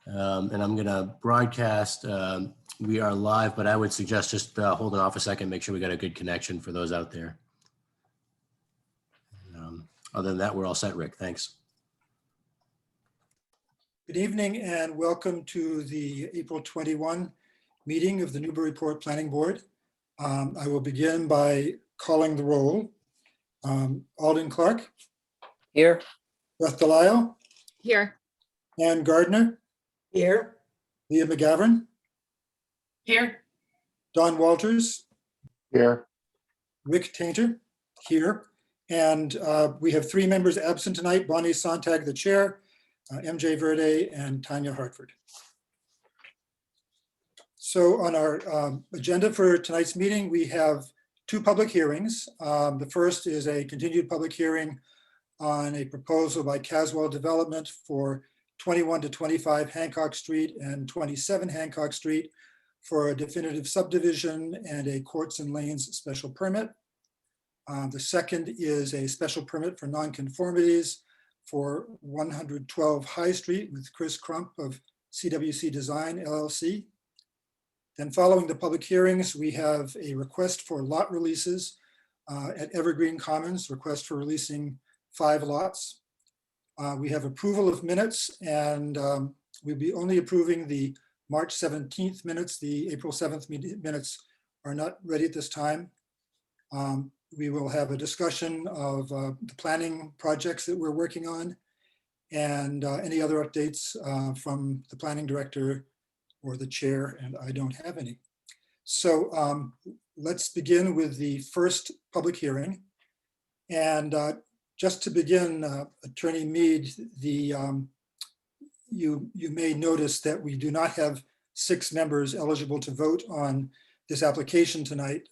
And I'm going to broadcast. We are live, but I would suggest just holding off a second, make sure we got a good connection for those out there. Other than that, we're all set, Rick. Thanks. Good evening and welcome to the April 21 meeting of the Newburyport Planning Board. I will begin by calling the roll. Alden Clark. Here. Beth Delisle. Here. Ann Gardner. Here. Leah McGavran. Here. Don Walters. Here. Rick Tainter. Here. And we have three members absent tonight: Bonnie Sontag, the chair, MJ Verde, and Tanya Hartford. So on our agenda for tonight's meeting, we have two public hearings. The first is a continued public hearing on a proposal by Caswell Development for 21 to 25 Hancock Street and 27 Hancock Street for a definitive subdivision and a courts and lanes special permit. The second is a special permit for nonconformities for 112 High Street with Chris Crump of CWC Design LLC. Then following the public hearings, we have a request for lot releases at Evergreen Commons, request for releasing 5 lots. We have approval of minutes, and we'll be only approving the March 17th minutes. The April 7th minutes are not ready at this time. We will have a discussion of the planning projects that we're working on and any other updates from the planning director or the chair, and I don't have any. So let's begin with the first public hearing. And just to begin, Attorney Mead, you may notice that we do not have 6 members eligible to vote on this application tonight.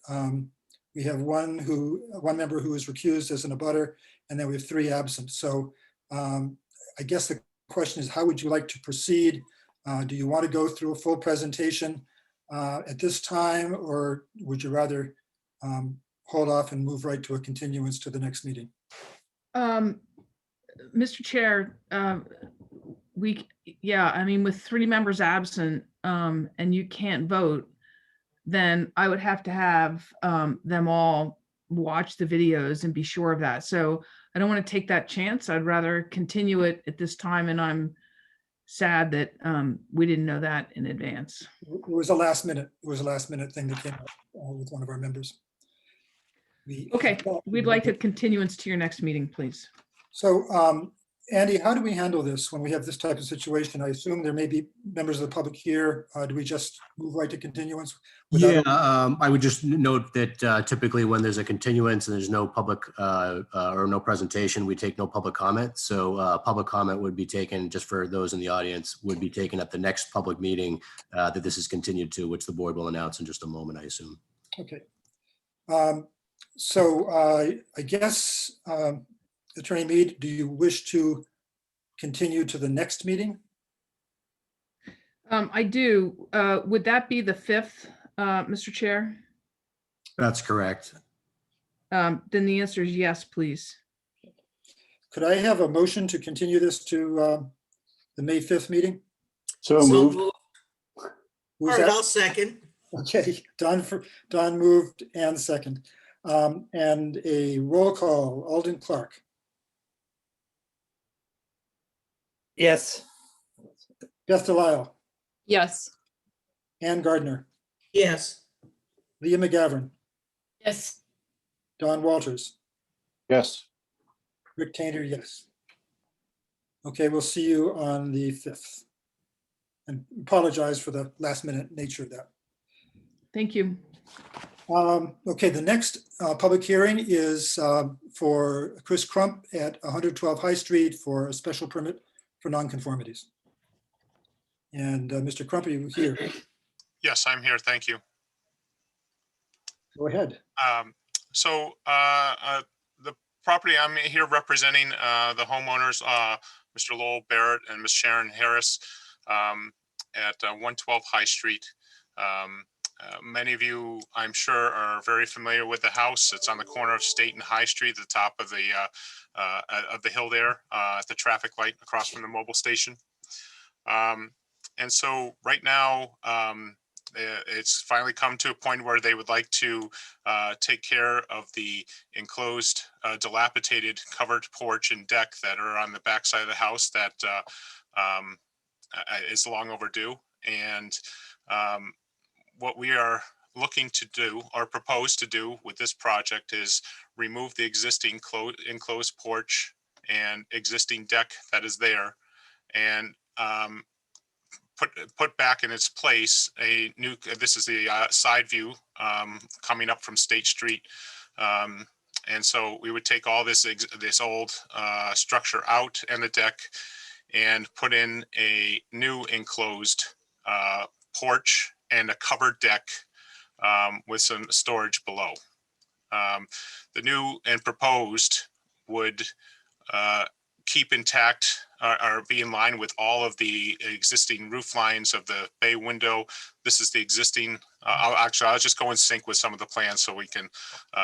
We have one member who is recused as an abutter, and then we have 3 absent. So I guess the question is, how would you like to proceed? Do you want to go through a full presentation at this time, or would you rather hold off and move right to a continuance to the next meeting? Mr. Chair, I mean, with 3 members absent and you can't vote, then I would have to have them all watch the videos and be sure of that. So I don't want to take that chance. I'd rather continue it at this time, and I'm sad that we didn't know that in advance. It was a last minute thing that came up with one of our members. Okay, we'd like a continuance to your next meeting, please. So Andy, how do we handle this when we have this type of situation? I assume there may be members of the public here. Do we just move right to continuance? Yeah, I would just note that typically when there's a continuance and there's no public or no presentation, we take no public comment. So public comment would be taken, just for those in the audience, would be taken at the next public meeting that this is continued to, which the board will announce in just a moment, I assume. Okay. So I guess, Attorney Mead, do you wish to continue to the next meeting? I do. Would that be the 5th, Mr. Chair? That's correct. Then the answer is yes, please. Could I have a motion to continue this to the May 5th meeting? So moved. Who's All right, that? I'll second. Okay, Don moved and second. And a roll call, Alden Clark. Yes. Beth Delisle. Yes. Ann Gardner. Yes. Leah McGavran. Yes. Don Walters. Yes. Rick Tainter, yes. Okay, we'll see you on the 5th. And apologize for the last minute nature of that. Thank you. Okay, the next public hearing is for Chris Crump at 112 High Street for a special permit for nonconformities. And Mr. Crump, are you here? Yes, I'm here. Thank you. Go ahead. The property I'm here representing the homeowners, Mr. Lowell Barrett and Ms. Sharon Harris at 112 High Street. Many of you, I'm sure, are very familiar with the house. It's on the corner of State and High Street, at the top of the hill there, at the traffic light across from the mobile station. And so right now, it's finally come to a point where they would like to take care of the enclosed, dilapidated covered porch and deck that are on the backside of the house that is long overdue. And what we are looking to do or propose to do with this project is remove the existing enclosed porch and existing deck that is there, and put back in its place a new, this is the side view coming up from State Street. And so we would take all this old structure out and the deck and put in a new enclosed porch and a covered deck with some storage below. The new and proposed would keep intact or be in line with all of the existing roof lines of the bay window. This is the existing, I'll just go in sync with some of the plans so we can,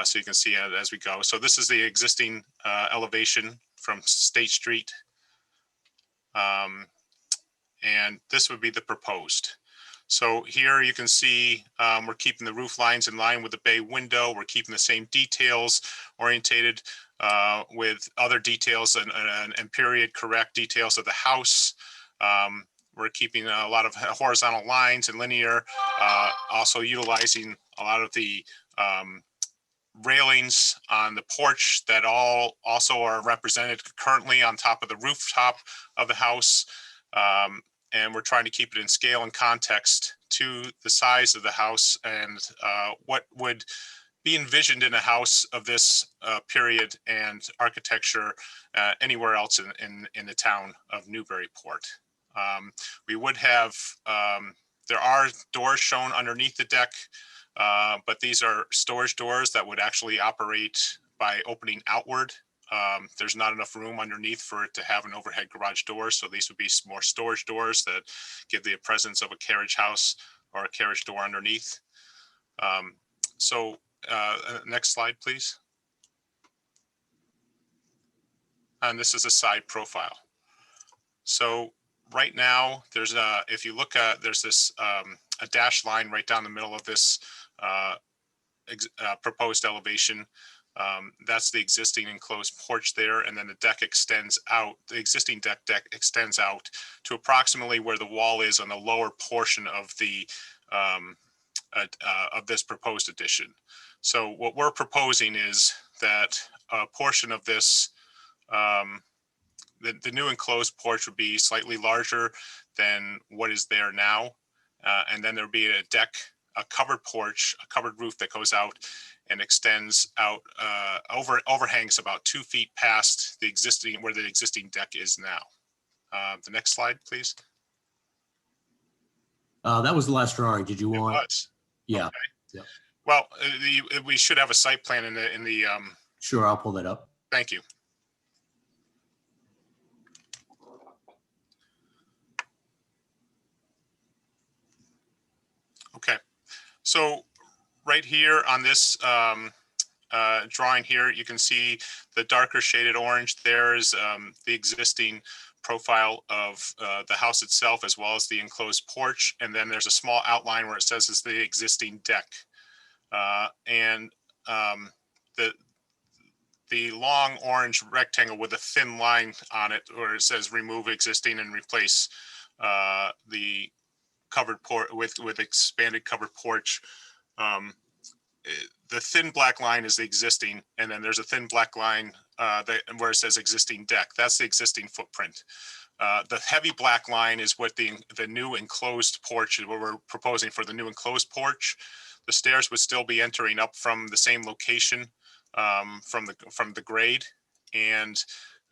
so you can see it as we go. So this is the existing elevation from State Street. And this would be the proposed. So here you can see we're keeping the roof lines in line with the bay window. We're keeping the same details orientated with other details and period correct details of the house. We're keeping a lot of horizontal lines and linear, also utilizing a lot of the railings on the porch that all also are represented currently on top of the rooftop of the house. And we're trying to keep it in scale and context to the size of the house and what would be envisioned in a house of this period and architecture anywhere else in the town of Newburyport. We would have, there are doors shown underneath the deck, but these are storage doors that would actually operate by opening outward. There's not enough room underneath for it to have an overhead garage door, so these would be more storage doors that give the presence of a carriage house or a carriage door underneath. Next slide, please. And this is a side profile. So right now, there's a, if you look at, there's this a dashed line right down the middle of this proposed elevation. That's the existing enclosed porch there, and then the deck extends out. The existing deck extends out to approximately where the wall is on the lower portion of the of this proposed addition. So what we're proposing is that a portion of this, the new enclosed porch would be slightly larger than what is there now, and then there'd be a deck, a covered porch, a covered roof that goes out and extends out, overhangs about 2 feet past the existing, where the existing deck is now. The next slide, please. That was the last drawing. Did you It want? was. Yeah. Okay. Yeah. Well, we should have a site plan in the. Sure, I'll pull that up. Thank you. Okay, so right here on this drawing here, you can see the darker shaded orange. There is the existing profile of the house itself, as well as the enclosed porch. And then there's a small outline where it says it's the existing deck. The long orange rectangle with a thin line on it, where it says remove existing and replace the covered porch with expanded covered porch. The thin black line is the existing, and then there's a thin black line where it says existing deck. That's the existing footprint. The heavy black line is what the new enclosed porch is, what we're proposing for the new enclosed porch. The stairs would still be entering up from the same location from the grade, and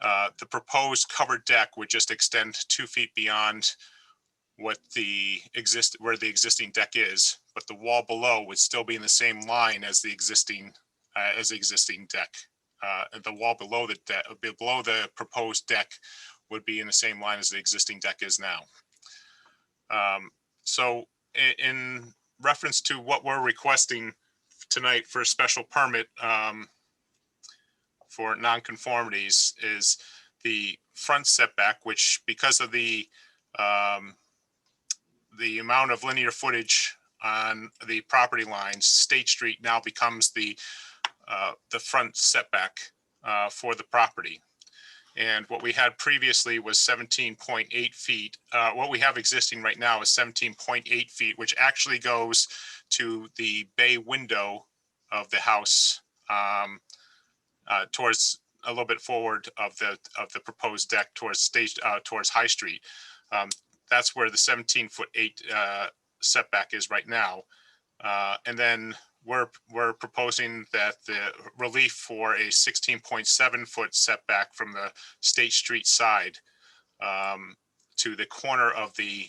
the proposed covered deck would just extend 2 feet beyond where the existing deck is, but the wall below would still be in the same line as the existing deck. And the wall below the proposed deck would be in the same line as the existing deck is now. So in reference to what we're requesting tonight for a special permit for nonconformities is the front setback, which because of the the amount of linear footage on the property lines, State Street now becomes the front setback for the property. And what we had previously was 17.8 feet. What we have existing right now is 17.8 feet, which actually goes to the bay window of the house, towards a little bit forward of the proposed deck towards towards High Street. That's where the 17'8" setback is right now. And then we're proposing that the relief for a 16.7 foot setback from the State Street side to the corner of the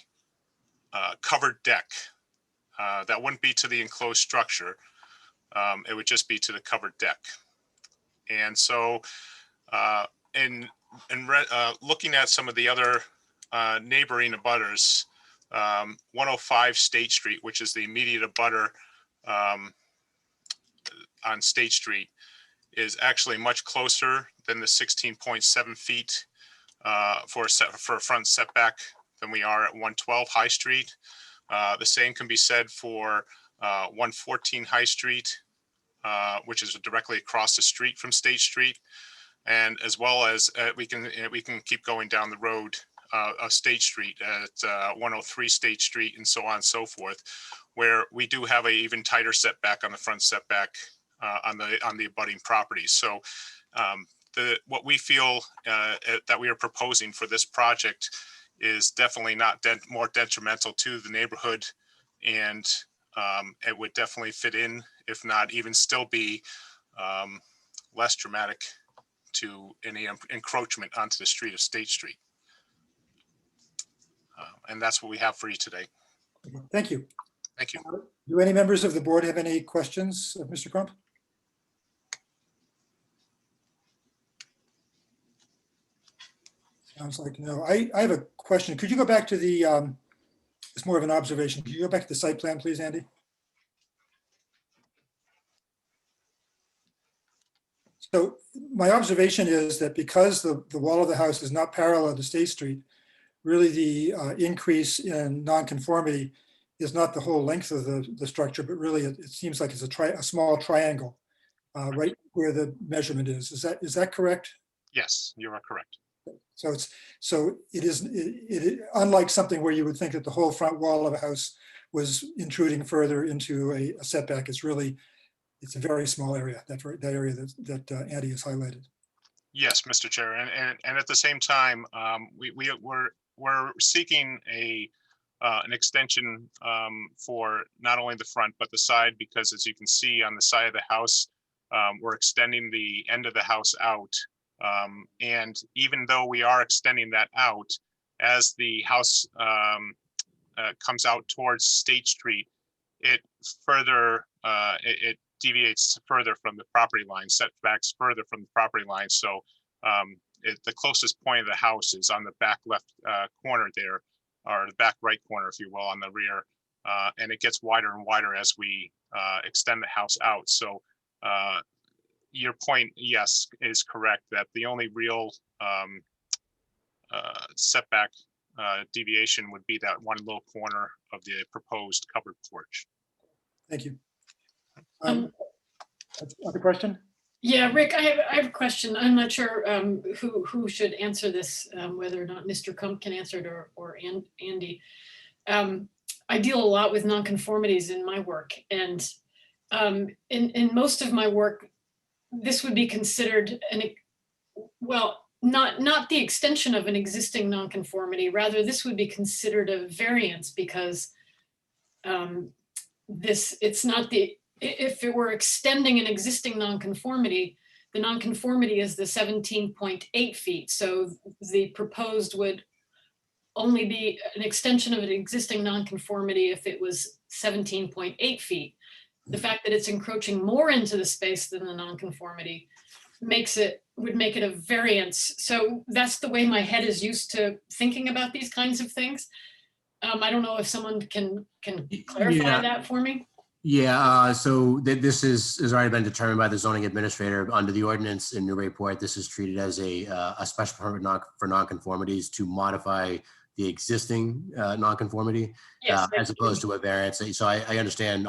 covered deck. That wouldn't be to the enclosed structure. It would just be to the covered deck. And so looking at some of the other neighboring abutters, 105 State Street, which is the immediate abutter on State Street, is actually much closer than the 16.7 feet for a front setback than we are at 112 High Street. The same can be said for 114 High Street, which is directly across the street from State Street, and as well as we can keep going down the road of State Street at 103 State Street, and so on and so forth, where we do have a even tighter setback on the front setback on the abutting properties. So what we feel that we are proposing for this project is definitely not more detrimental to the neighborhood, and it would definitely fit in, if not even still be less dramatic to any encroachment onto the street of State Street. And that's what we have for you today. Thank you. Thank you. Do any members of the board have any questions of Mr. Crump? Sounds like no. I have a question. Could you go back to the, it's more of an observation. Could you go back to the site plan, please, Andy? So my observation is that because the wall of the house is not parallel to State Street, really the increase in nonconformity is not the whole length of the structure, but really it seems like it's a small triangle right where the measurement is. Is that correct? Yes, you are correct. So it is unlike something where you would think that the whole front wall of a house was intruding further into a setback. It's a very small area. That area that Andy has highlighted. Yes, Mr. Chair, and at the same time, we're seeking an extension for not only the front but the side, because as you can see on the side of the house, we're extending the end of the house out. And even though we are extending that out, as the house comes out towards State Street, it further it deviates further from the property line, setbacks further from the property line. So the closest point of the house is on the back left corner there, or the back right corner, if you will, on the rear. And it gets wider and wider as we extend the house out. So your point, yes, is correct, that the only real setback deviation would be that one little corner of the proposed covered porch. Thank you. Other question? Yeah, Rick, I have a question. I'm not sure who should answer this, whether or not Mr. Kump can answer it or Andy. I deal a lot with nonconformities in my work, and in most of my work, this would be considered not the extension of an existing nonconformity. Rather, this would be considered a variance, because it's not the. If it were extending an existing nonconformity, the nonconformity is the 17.8 feet. So the proposed would only be an extension of an existing nonconformity if it was 17.8 feet. The fact that it's encroaching more into the space than the nonconformity would make it a variance. So that's the way my head is used to thinking about these kinds of things. I don't know if someone can clarify that for me. Yeah, so this has already been determined by the zoning administrator under the ordinance in Newburyport. This is treated as a special permit for nonconformities to modify the existing nonconformity Yes. as opposed to a variance. So I understand,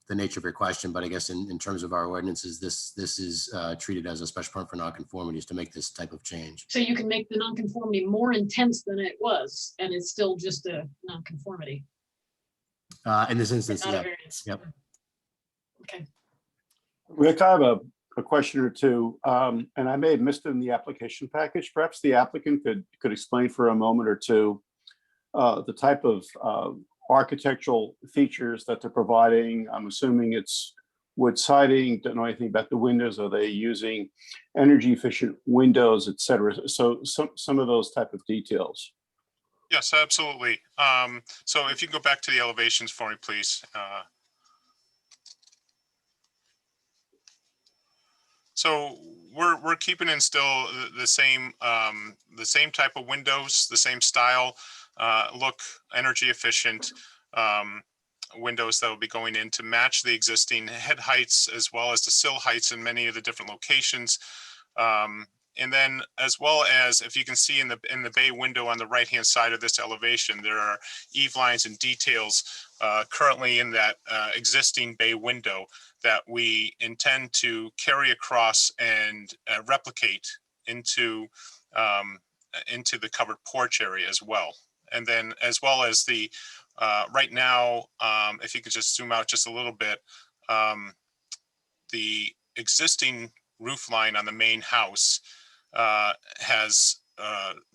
the nature of your question, but I guess in terms of our ordinances, this is treated as a special permit for nonconformities to make this type of change. So you can make the nonconformity more intense than it was, and it's still just a nonconformity, In this instance, not a yeah. variance. Yep. Okay. Rick, I have a question or two, and I may have missed it in the application package. Perhaps the applicant could explain for a moment or two the type of architectural features that they're providing. I'm assuming it's wood siding. Don't know anything about the windows. Are they using energy efficient windows, et cetera? So some of those type of details. Yes, absolutely. So if you can go back to the elevations for me, please. So we're keeping in still the same type of windows, the same style, look, energy efficient windows that will be going in to match the existing head heights as well as the sill heights in many of the different locations. And then as well as, if you can see in the bay window on the right hand side of this elevation, there are eave lines and details currently in that existing bay window that we intend to carry across and replicate into the covered porch area as well. And then as well as the right now, if you could just zoom out just a little bit, the existing roof line on the main house has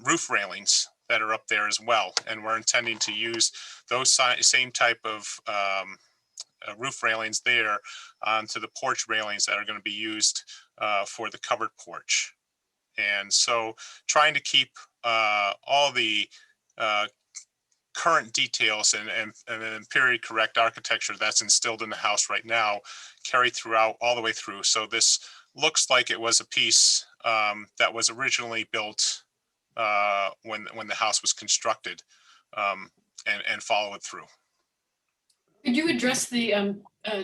roof railings that are up there as well. And we're intending to use those same type of roof railings there onto the porch railings that are going to be used for the covered porch. And so trying to keep all the current details and period correct architecture that's instilled in the house right now carried throughout all the way through. So this looks like it was a piece that was originally built when the house was constructed, and follow it through. Could you address the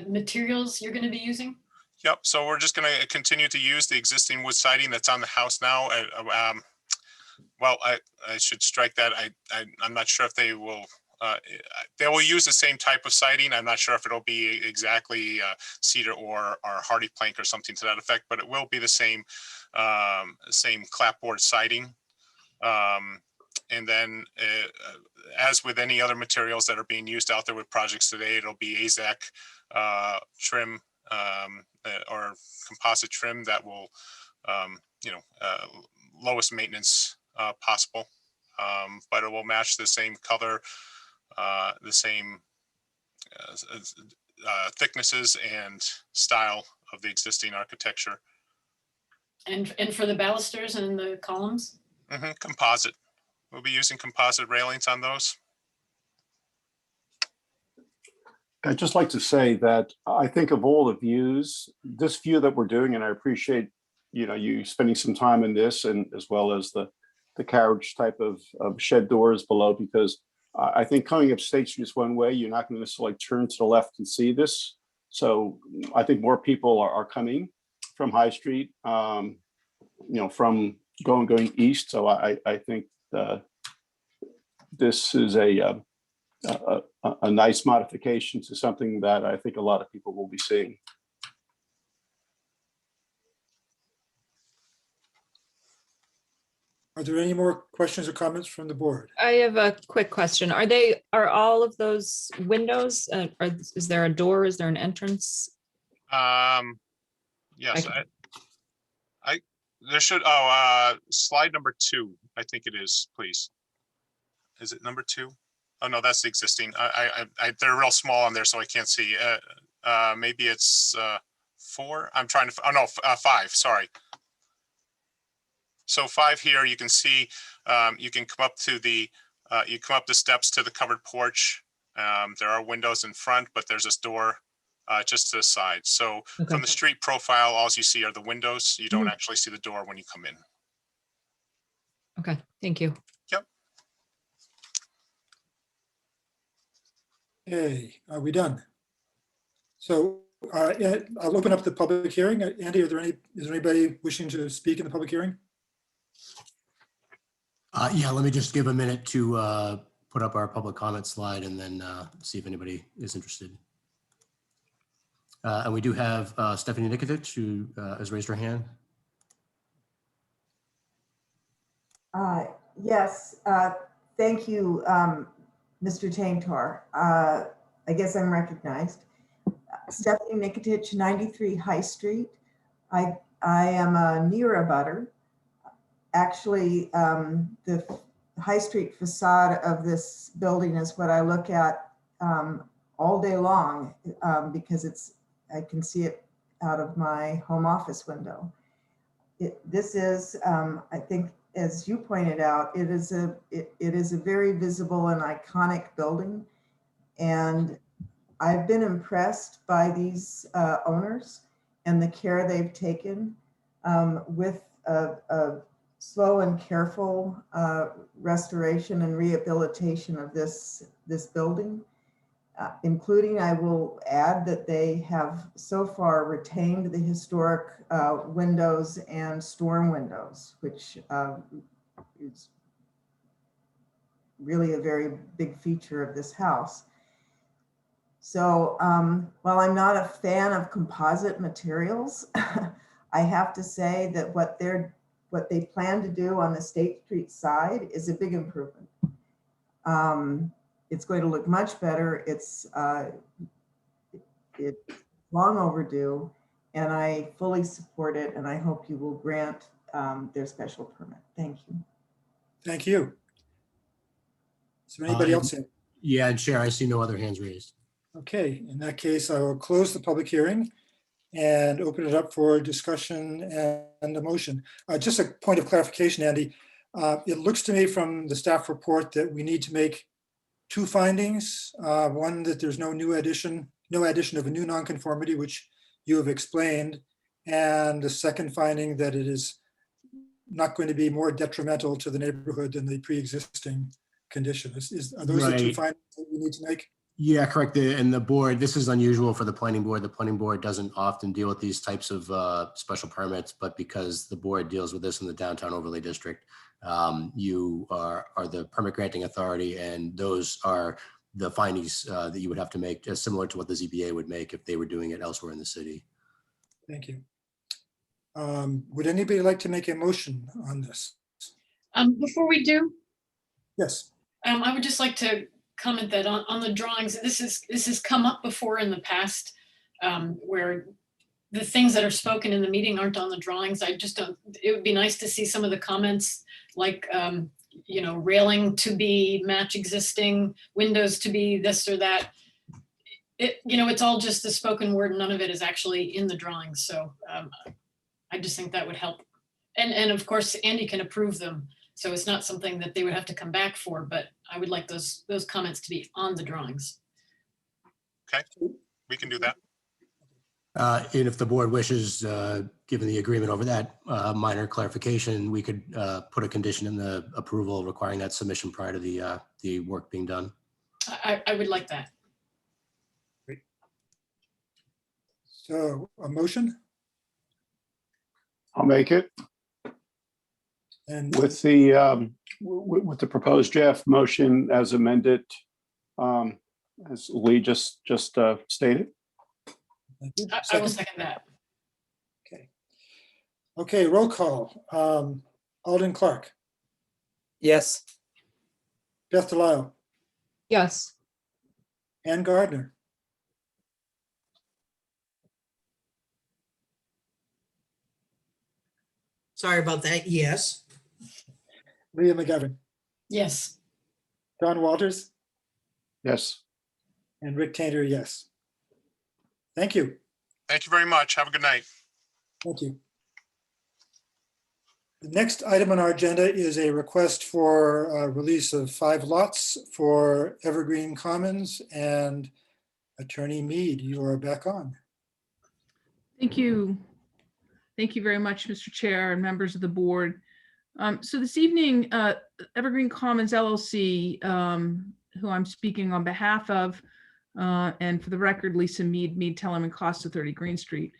materials you're going to be using? Yep. So we're just going to continue to use the existing wood siding that's on the house now. Well, I should strike that. I'm not sure if they will use the same type of siding. I'm not sure if it'll be exactly cedar or hardy plank or something to that effect, but it will be the same clapboard siding. And then as with any other materials that are being used out there with projects today, it'll be AZEK trim or composite trim that will, lowest maintenance possible, but it will match the same color, the same thicknesses and style of the existing architecture. And for the balusters and the columns? Composite. We'll be using composite railings on those. I'd just like to say that I think of all the views, this view that we're doing, and I appreciate, you spending some time in this, and as well as the carriage type of shed doors below, because I think coming up State Street is one way. You're not going to necessarily turn to the left and see this. So I think more people are coming from High Street, from going east. So I think this is a nice modification to something that I think a lot of people will be seeing. Are there any more questions or comments from the board? I have a quick question. Are all of those windows, is there a door? Is there an entrance? Yes, there should, slide number 2, I think it is, please. Is it number 2? Oh, no, that's the existing. They're real small on there, so I can't see. Maybe it's 4. I'm trying to, 5, sorry. So 5 here, you can see, you can come up to the steps to the covered porch. There are windows in front, but there's this door just to the side. So Okay. from the street profile, all you see are the windows. You don't actually see the door when you come in. Okay, thank you. Yep. Okay, are we done? So I'll open up the public hearing. Andy, is there anybody wishing to speak in the public hearing? Yeah, let me just give a minute to put up our public comment slide and then see if anybody is interested. And we do have Stephanie Nikitich, who has raised her hand. Yes, thank you, Mr. Taintor. I guess I'm recognized. Stephanie Nikitich, 93 High Street. I am a near abutter. Actually, the High Street facade of this building is what I look at all day long because I can see it out of my home office window. This is, I think, as you pointed out, it is a very visible and iconic building. And I've been impressed by these owners and the care they've taken with a slow and careful restoration and rehabilitation of this building, including, I will add, that they have so far retained the historic windows and storm windows, which is really a very big feature of this house. So while I'm not a fan of composite materials, I have to say that what they plan to do on the State Street side is a big improvement. It's going to look much better. It's long overdue, and I fully support it, and I hope you will grant their special permit. Thank you. Thank you. Is there anybody else in? Yeah, and Chair, I see no other hands raised. Okay, in that case, I will close the public hearing and open it up for discussion and a motion. Just a point of clarification, Andy. It looks to me from the staff report that we need to make two findings. One, that there's no addition of a new nonconformity, which you have explained. And the second finding, that it is not going to be more detrimental to the neighborhood than the pre-existing condition. Are those the two Right. findings that we need to make? Yeah, correct. And the board, this is unusual for the planning board. The planning board doesn't often deal with these types of special permits, but because the board deals with this in the downtown overlay district, you are the permit granting authority, and those are the findings that you would have to make, just similar to what the ZBA would make if they were doing it elsewhere in the city. Thank you. Would anybody like to make a motion on this? Before we do, Yes. I would just like to comment that on the drawings, this has come up before in the past, where the things that are spoken in the meeting aren't on the drawings. I just don't, it would be nice to see some of the comments like, railing to be match existing, windows to be this or that. It's all just the spoken word. None of it is actually in the drawings. So I just think that would help. And of course, Andy can approve them. So it's not something that they would have to come back for, but I would like those comments to be on the drawings. Okay, we can do that. And if the board wishes, given the agreement over that minor clarification, we could put a condition in the approval requiring that submission prior to the work being done. I would like that. Great. So a motion? I'll make it And with the proposed draft motion as amended, as Lee just stated. thank you. I will second that. Okay, roll call. Alden Clark, Yes. Beth Delisle, Yes. Ann Gardner, Sorry about that. Yes. Leah McGovern, Yes. Don Walters, Yes. and Rick Tainter, yes. Thank you. Thank you very much. Have a good night. Thank you. The next item on our agenda is a request for release of 5 lots for Evergreen Commons, and Attorney Mead, you are back on. Thank you. Thank you very much, Mr. Chair and members of the board. So this evening, Evergreen Commons LLC, who I'm speaking on behalf of, and for the record, Lisa Mead, Tellerman and Costa 30 Green Street,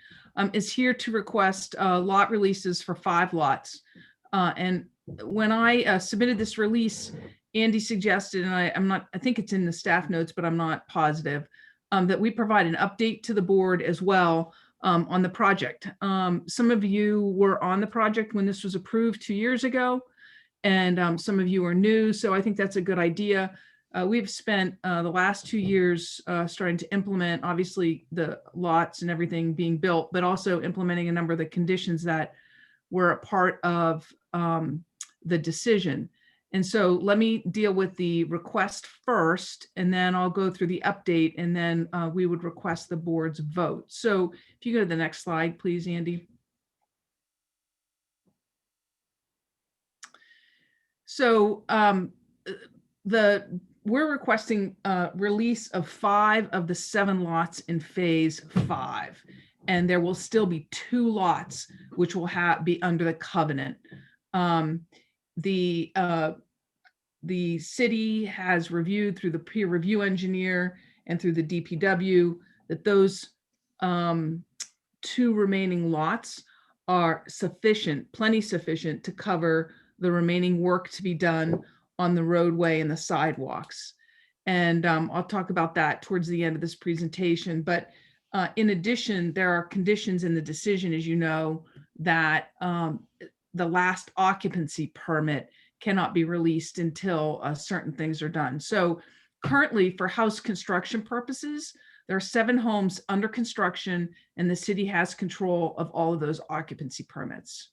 is here to request lot releases for 5 lots. And when I submitted this release, Andy suggested, and I think it's in the staff notes, but I'm not positive, that we provide an update to the board as well on the project. Some of you were on the project when this was approved 2 years ago, and some of you are new, so I think that's a good idea. We've spent the last 2 years starting to implement, obviously, the lots and everything being built, but also implementing a number of the conditions that were a part of the decision. And so let me deal with the request first, and then I'll go through the update, and then we would request the board's vote. So if you go to the next slide, please, Andy. So we're requesting release of 5 of the 7 lots in phase 5. And there will still be 2 lots which will be under the covenant. The city has reviewed through the peer review engineer and through the DPW that those 2 remaining lots are sufficient, plenty sufficient to cover the remaining work to be done on the roadway and the sidewalks. And I'll talk about that towards the end of this presentation. But in addition, there are conditions in the decision, as you know, that the last occupancy permit cannot be released until certain things are done. So currently, for house construction purposes, there are 7 homes under construction, and the city has control of all of those occupancy permits.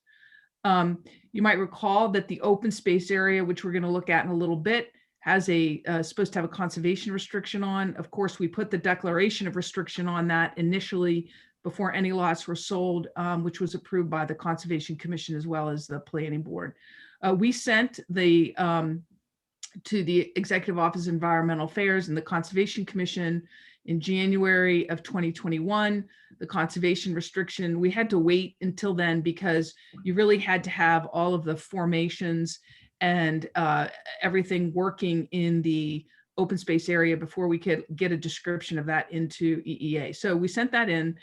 You might recall that the open space area, which we're going to look at in a little bit, has supposed to have a conservation restriction on. Of course, we put the declaration of restriction on that initially before any lots were sold, which was approved by the Conservation Commission as well as the Planning Board. We sent to the Executive Office of Environmental Affairs and the Conservation Commission in January of 2021, the conservation restriction. We had to wait until then because you really had to have all of the formations and everything working in the open space area before we could get a description of that into EEA. So we sent that in.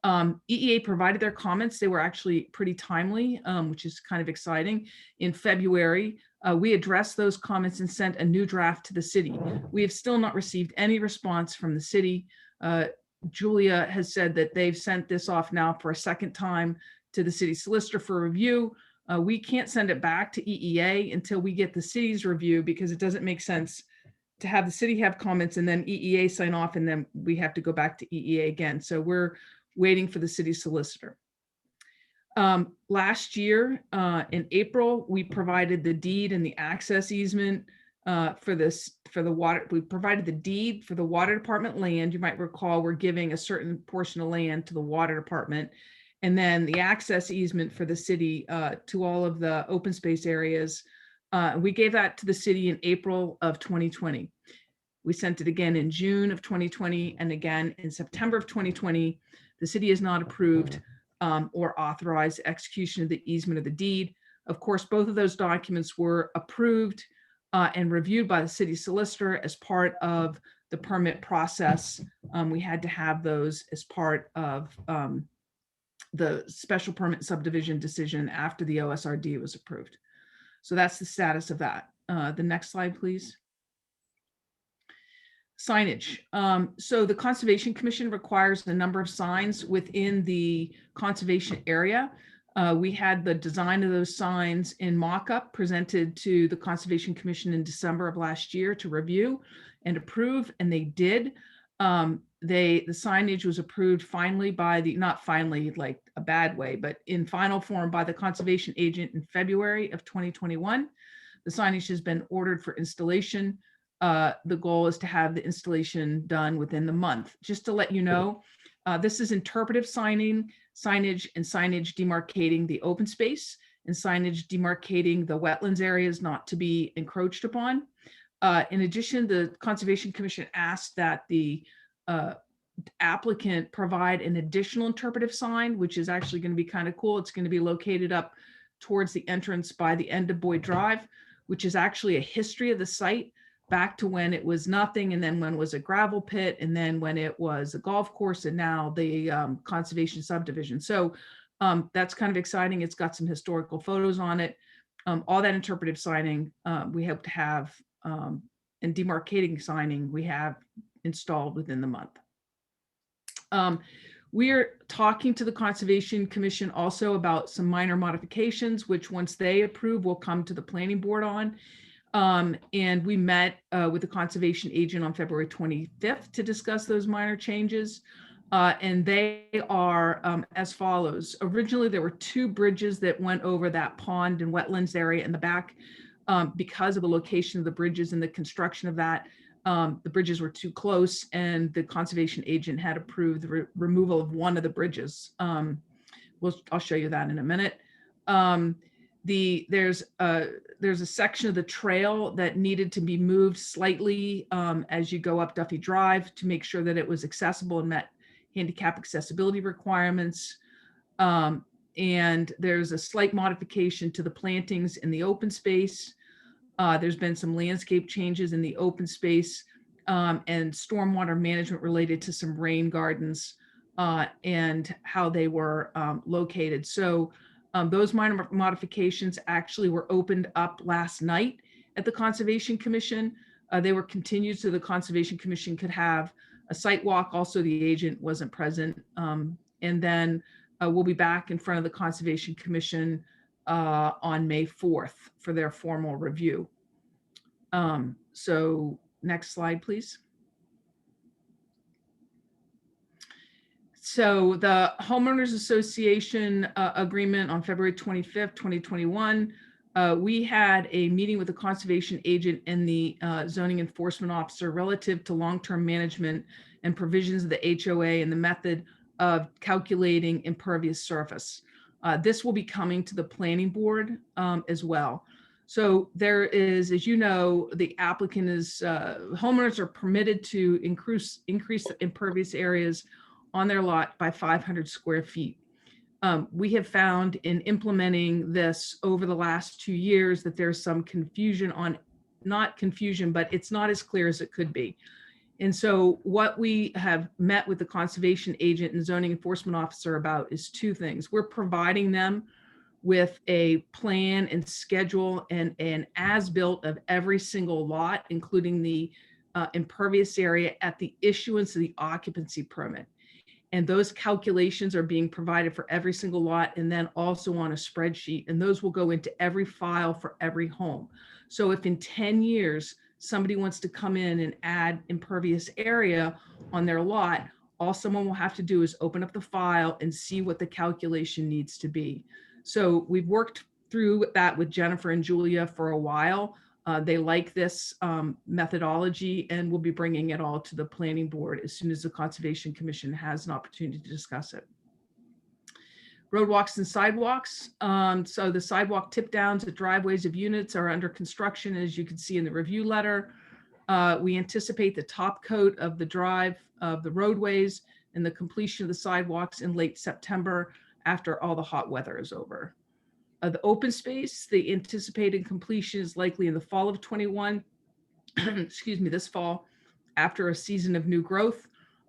EEA provided their comments. They were actually pretty timely, which is kind of exciting. In February, we addressed those comments and sent a new draft to the city. We have still not received any response from the city. Julia has said that they've sent this off now for a second time to the city solicitor for review. We can't send it back to EEA until we get the city's review, because it doesn't make sense to have the city have comments and then EEA sign off, and then we have to go back to EEA again. So we're waiting for the city solicitor. Last year, in April, we provided the deed and the access easement for the water. We provided the deed for the water department land. You might recall we're giving a certain portion of land to the water department, and then the access easement for the city to all of the open space areas. We gave that to the city in April of 2020. We sent it again in June of 2020 and again in September of 2020. The city has not approved or authorized execution of the easement of the deed. Of course, both of those documents were approved and reviewed by the city solicitor as part of the permit process. We had to have those as part of the special permit subdivision decision after the OSRD was approved. So that's the status of that. The next slide, please. Signage. So the Conservation Commission requires a number of signs within the conservation area. We had the design of those signs in mock-up presented to the Conservation Commission in December of last year to review and approve, and they did. The signage was approved finally by not finally like a bad way, but in final form by the conservation agent in February of 2021. The signage has been ordered for installation. The goal is to have the installation done within the month. Just to let you know, this is interpretive signage and signage demarcating the open space and signage demarcating the wetlands areas not to be encroached upon. In addition, the Conservation Commission asked that the applicant provide an additional interpretive sign, which is actually going to be kind of cool. It's going to be located up towards the entrance by the end of Boyd Drive, which is actually a history of the site back to when it was nothing, and then when it was a gravel pit, and then when it was a golf course, and now the conservation subdivision. So that's kind of exciting. It's got some historical photos on it. All that interpretive signing, we hope to have, and demarcating signing, we have installed within the month. We're talking to the Conservation Commission also about some minor modifications, which once they approve, will come to the planning board on. And we met with the conservation agent on February 25th to discuss those minor changes. And they are as follows. Originally, there were 2 bridges that went over that pond and wetlands area in the back. Because of the location of the bridges and the construction of that, the bridges were too close, and the conservation agent had approved the removal of one of the bridges. I'll show you that in a minute. There's a section of the trail that needed to be moved slightly as you go up Duffy Drive to make sure that it was accessible and met handicap accessibility requirements. And there's a slight modification to the plantings in the open space. There's been some landscape changes in the open space and stormwater management related to some rain gardens and how they were located. So those minor modifications actually were opened up last night at the Conservation Commission. They were continued so the Conservation Commission could have a site walk. Also, the agent wasn't present. And then we'll be back in front of the Conservation Commission on May 4th for their formal review. So next slide, please. So the Homeowners Association agreement on February 25th, 2021, we had a meeting with the conservation agent and the zoning enforcement officer relative to long-term management and provisions of the HOA and the method of calculating impervious surface. This will be coming to the planning board as well. So there is, as you know, the applicant is, homeowners are permitted to increase the impervious areas on their lot by 500 square feet. We have found in implementing this over the last 2 years that there's some confusion on, not confusion, but it's not as clear as it could be. And so what we have met with the conservation agent and zoning enforcement officer about is 2 things. We're providing them with a plan and schedule and an as-built of every single lot, including the impervious area at the issuance of the occupancy permit. And those calculations are being provided for every single lot and then also on a spreadsheet. And those will go into every file for every home. So if in 10 years, somebody wants to come in and add impervious area on their lot, all someone will have to do is open up the file and see what the calculation needs to be. So we've worked through that with Jennifer and Julia for a while. They like this methodology, and we'll be bringing it all to the planning board as soon as the Conservation Commission has an opportunity to discuss it. Roadwalks and sidewalks. So the sidewalk tip downs at driveways of units are under construction, as you can see in the review letter. We anticipate the top coat of the drive of the roadways and the completion of the sidewalks in late September after all the hot weather is over. The open space, the anticipated completion is likely in the fall of 21, excuse me, this fall, after a season of new growth.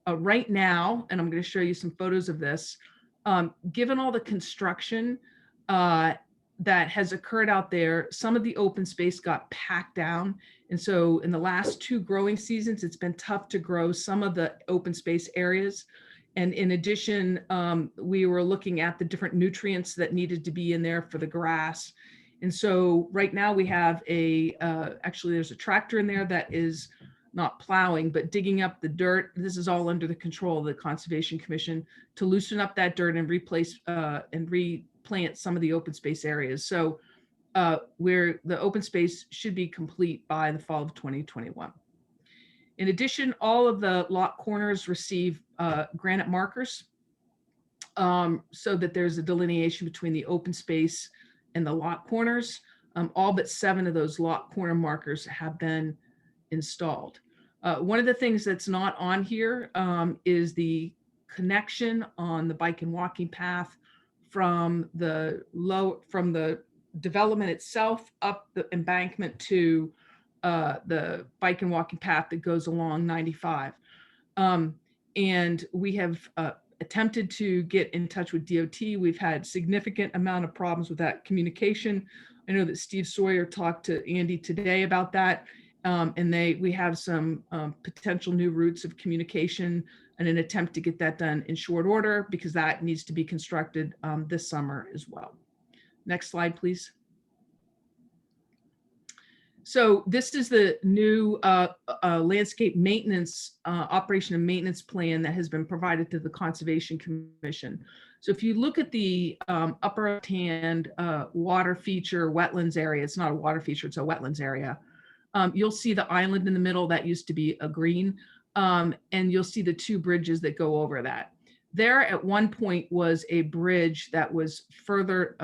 Right now, and I'm going to show you some photos of this, given all the construction that has occurred out there, some of the open space got packed down. And so in the last 2 growing seasons, it's been tough to grow some of the open space areas. And in addition, we were looking at the different nutrients that needed to be in there for the grass. And so right now we have actually there's a tractor in there that is not plowing, but digging up the dirt. This is all under the control of the Conservation Commission to loosen up that dirt and replace and replant some of the open space areas. So where the open space should be complete by the fall of 2021. In addition, all of the lot corners receive granite markers so that there's a delineation between the open space and the lot corners. All but 7 of those lot corner markers have been installed. One of the things that's not on here is the connection on the bike and walking path from the development itself up the embankment to the bike and walking path that goes along 95. And we have attempted to get in touch with DOT. We've had significant amount of problems with that communication. I know that Steve Sawyer talked to Andy today about that. And we have some potential new routes of communication and an attempt to get that done in short order, because that needs to be constructed this summer as well. Next slide, please. So this is the new landscape maintenance, operation and maintenance plan that has been provided to the Conservation Commission. So if you look at the upper left-hand water feature wetlands area, it's not a water feature, it's a wetlands area. You'll see the island in the middle that used to be a green, and you'll see the two bridges that go over that. There at one point was a bridge that was further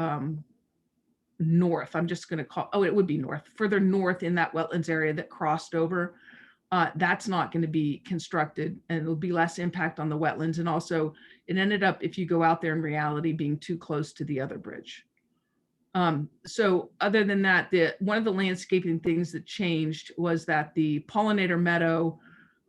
north. I'm just going to call, oh, it would be north, further north in that wetlands area that crossed over. That's not going to be constructed, and it'll be less impact on the wetlands. And also it ended up, if you go out there in reality, being too close to the other bridge. So other than that, one of the landscaping things that changed was that the pollinator meadow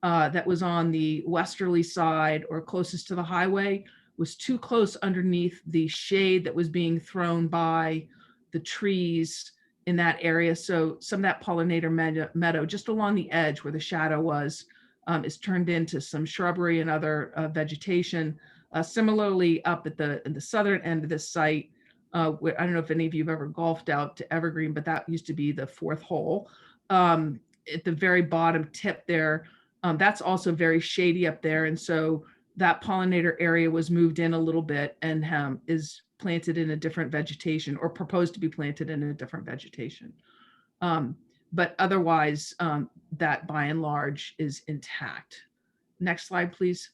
that was on the westerly side or closest to the highway was too close underneath the shade that was being thrown by the trees in that area. So some of that pollinator meadow just along the edge where the shadow was is turned into some shrubbery and other vegetation. Similarly, up at the southern end of this site, I don't know if any of you have ever golfed out to Evergreen, but that used to be the fourth hole. At the very bottom tip there, that's also very shady up there. And so that pollinator area was moved in a little bit and is planted in a different vegetation, or proposed to be planted in a different vegetation. But otherwise, that by and large is intact. Next slide, please.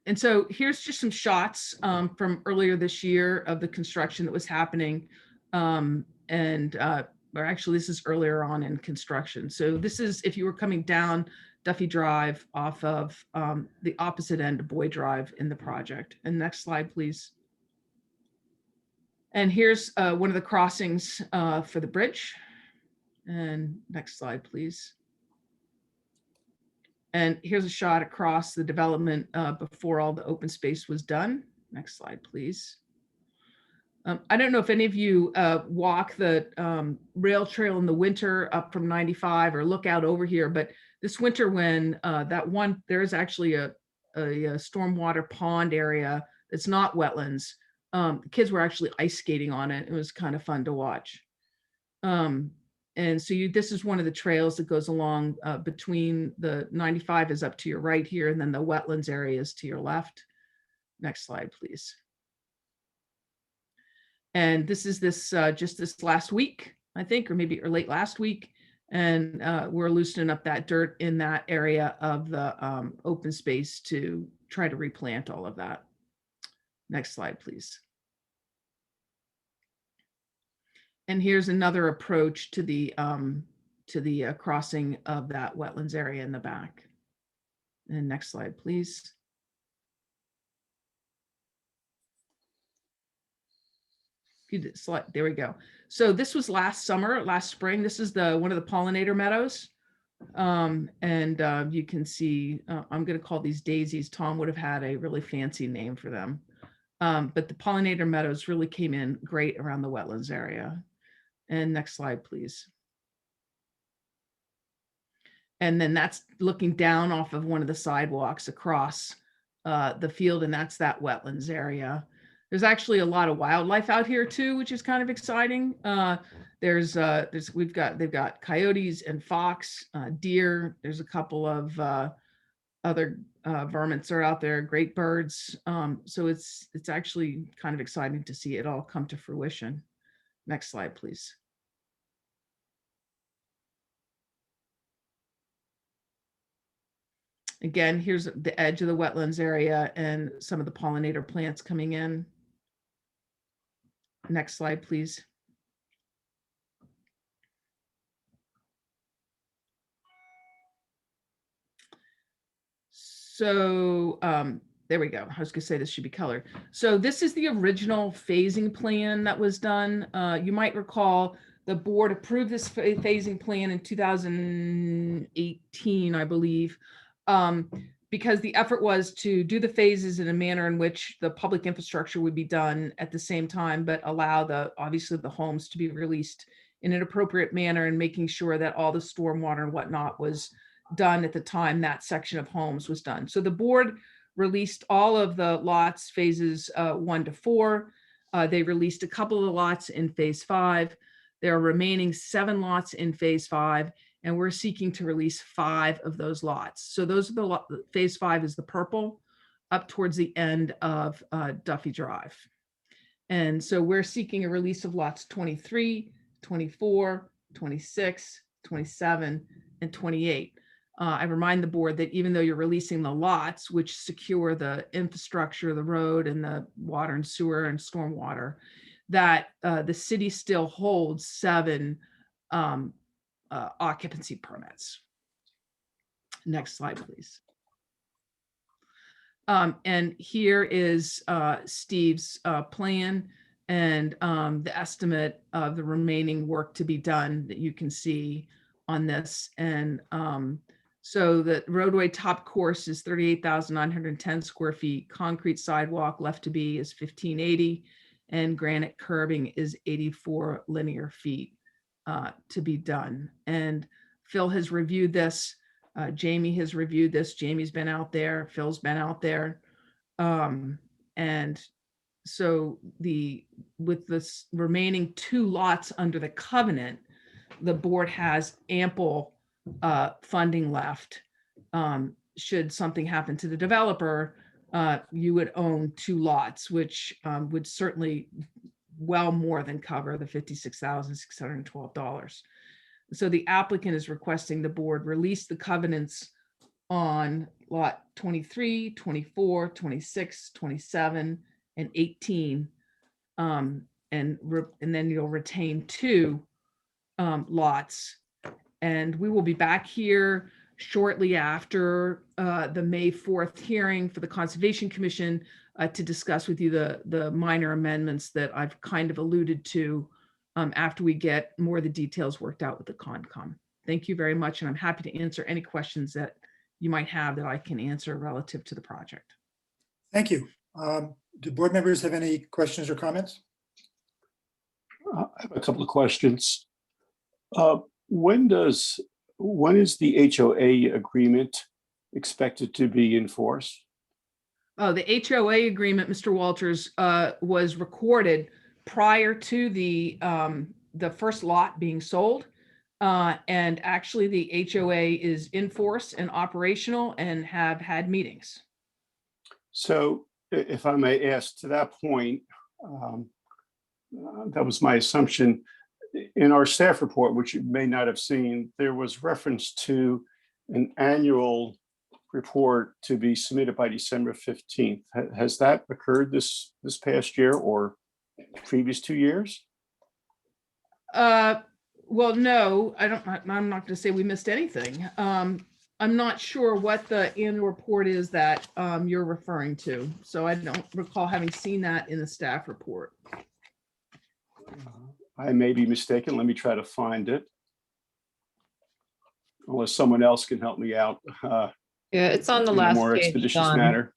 And so here's just some shots from earlier this year of the construction that was happening. Or actually this is earlier on in construction. So this is if you were coming down Duffy Drive off of the opposite end of Boyd Drive in the project. And next slide, please. And here's one of the crossings for the bridge. And next slide, please. And here's a shot across the development before all the open space was done. Next slide, please. I don't know if any of you walk the rail trail in the winter up from 95 or look out over here, but this winter when there is actually a stormwater pond area that's not wetlands, the kids were actually ice skating on it. It was kind of fun to watch. And so this is one of the trails that goes along between the 95 is up to your right here, and then the wetlands area is to your left. Next slide, please. And this is just this last week, I think, or maybe or late last week. And we're loosening up that dirt in that area of the open space to try to replant all of that. Next slide, please. And here's another approach to the crossing of that wetlands area in the back. And next slide, please. There we go. So this was last spring. This is one of the pollinator meadows. You can see, I'm going to call these daisies. Tom would have had a really fancy name for them. But the pollinator meadows really came in great around the wetlands area. And next slide, please. And then that's looking down off of one of the sidewalks across the field, and that's that wetlands area. There's actually a lot of wildlife out here too, which is kind of exciting. They've got coyotes and fox, deer. There's a couple of other varmints are out there, great birds. So it's actually kind of exciting to see it all come to fruition. Next slide, please. Again, here's the edge of the wetlands area and some of the pollinator plants coming in. Next slide, please. So there we go. I was going to say this should be colored. So this is the original phasing plan that was done. You might recall the board approved this phasing plan in 2018, I believe. because the effort was to do the phases in a manner in which the public infrastructure would be done at the same time, but allow obviously the homes to be released in an appropriate manner, and making sure that all the stormwater and whatnot was done at the time that section of homes was done. So the board released all of the lots, phases 1 to 4. They released a couple of lots in phase 5. There are remaining 7 lots in phase 5, and we're seeking to release 5 of those lots. So those are phase 5 is the purple up towards the end of Duffy Drive. And so we're seeking a release of lots 23, 24, 26, 27, and 28. I remind the board that even though you're releasing the lots, which secure the infrastructure, the road and the water and sewer and stormwater, that the city still holds 7 occupancy permits. Next slide, please. And here is Steve's plan and the estimate of the remaining work to be done that you can see on this. And so the roadway top course is 38,910 square feet. Concrete sidewalk left to be is 1,580, and granite curbing is 84 linear feet to be done. And Phil has reviewed this. Jamie has reviewed this. Jamie's been out there. Phil's been out there. And so with this remaining 2 lots under the covenant, the board has ample funding left. Should something happen to the developer, you would own 2 lots, which would certainly well more than cover the $56,612. So the applicant is requesting the board release the covenants on lot 23, 24, 26, 27, and 18. And then you'll retain 2 lots. And we will be back here shortly after the May 4th hearing for the Conservation Commission to discuss with you the minor amendments that I've kind of alluded to after we get more of the details worked out with the Concom. Thank you very much, and I'm happy to answer any questions that you might have that I can answer relative to the project. Thank you. Do board members have any questions or comments? I have a couple of questions. When is the HOA agreement expected to be enforced? Oh, the HOA agreement, Mr. Walters, was recorded prior to the first lot being sold. And actually the HOA is in force and operational and have had meetings. So if I may ask to that point, that was my assumption. In our staff report, which you may not have seen, there was reference to an annual report to be submitted by December 15th. Has that occurred this past year or previous 2 years? Well, no, I'm not going to say we missed anything. I'm not sure what the annual report is that you're referring to. So I don't recall having seen that in the staff report. I may be mistaken. Let me try to find it. Unless someone else can help me out. Yeah, it's on the in a last more page, expeditious Don. manner.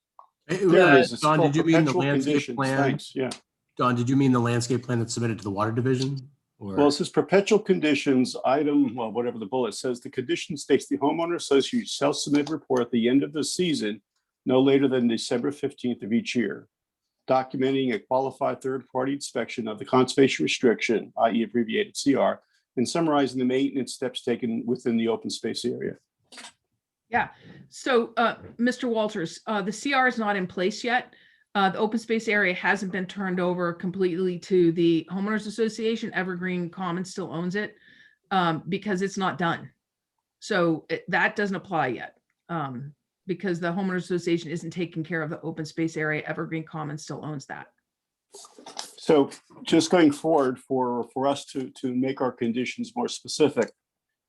Hey, There it is. It's Don, called did you mean the perpetual landscape conditions. plan? Thanks. Yeah. Don, did you mean the landscape plan that's submitted to the water division? Or? Well, it says perpetual conditions item, well, whatever the bullet says, the condition states the homeowner association shall submit a report at the end of the season, no later than December 15th of each year, documenting a qualified third-party inspection of the conservation restriction, i.e. abbreviated CR, and summarizing the maintenance steps taken within the open space area. Yeah. So, Mr. Walters, the CR is not in place yet. The open space area hasn't been turned over completely to the homeowners association. Evergreen Commons still owns it because it's not done. So that doesn't apply yet because the homeowners association isn't taking care of the open space area. Evergreen Commons still owns that. So just going forward for us to make our conditions more specific,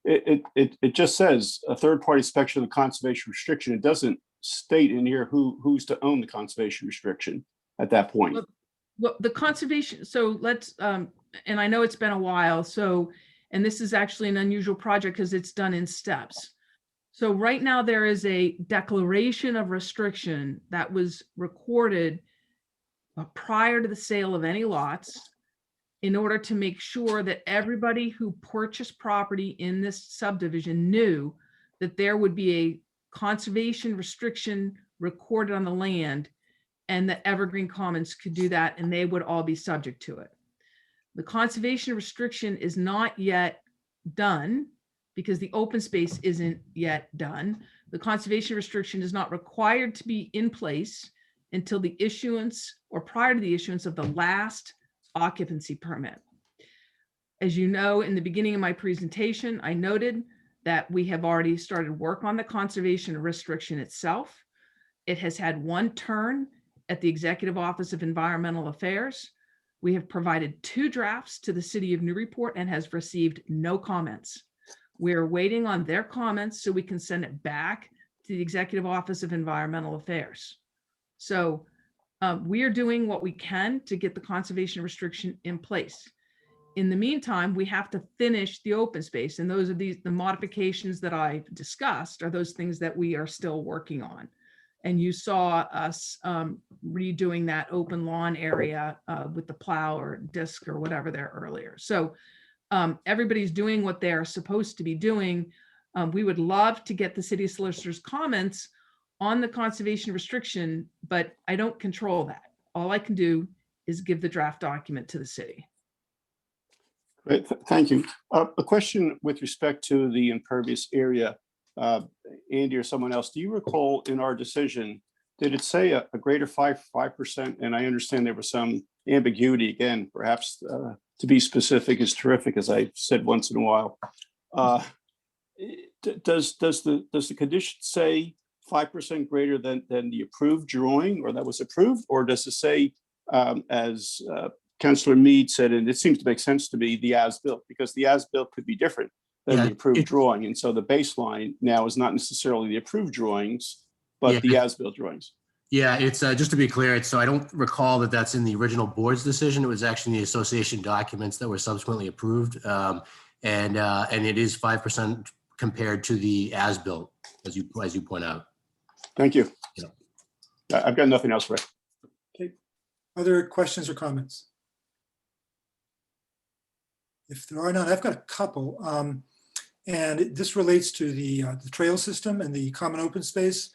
it just says a third-party inspection of the conservation restriction. It doesn't state in here who's to own the conservation restriction at that point. Well, the conservation, so let's, and I know it's been a while, so, and this is actually an unusual project because it's done in steps. So right now there is a declaration of restriction that was recorded prior to the sale of any lots in order to make sure that everybody who purchased property in this subdivision knew that there would be a conservation restriction recorded on the land and that Evergreen Commons could do that and they would all be subject to it. The conservation restriction is not yet done because the open space isn't yet done. The conservation restriction is not required to be in place until the issuance or prior to the issuance of the last occupancy permit. As you know, in the beginning of my presentation, I noted that we have already started work on the conservation restriction itself. It has had one turn at the Executive Office of Environmental Affairs. We have provided 2 drafts to the city of Newburyport and has received no comments. We're waiting on their comments so we can send it back to the Executive Office of Environmental Affairs. So we are doing what we can to get the conservation restriction in place. In the meantime, we have to finish the open space. And those are the modifications that I've discussed are those things that we are still working on. And you saw us redoing that open lawn area with the plow or disc or whatever there earlier. So everybody's doing what they're supposed to be doing. We would love to get the city solicitor's comments on the conservation restriction, but I don't control that. All I can do is give the draft document to the city. Great, thank you. A question with respect to the impervious area. Andy or someone else, do you recall in our decision, did it say a greater 5%? And I understand there was some ambiguity, again, perhaps to be specific is terrific, as I said once in a while. Does the condition say 5% greater than the approved drawing or that was approved? Or does it say, as Councillor Mead said, and it seems to make sense to me, the as-built, because the as-built could be different than the approved drawing. And so the baseline now is not necessarily the approved drawings, but the as-built drawings. Yeah, it's just to be clear, so I don't recall that that's in the original board's decision. It was actually in the association documents that were subsequently approved. And it is 5% compared to the as-built, as you point out. Thank you. Yeah. I've got nothing else, Rick. Okay. Other questions or comments? If there are none, I've got a couple. And this relates to the trail system and the common open space.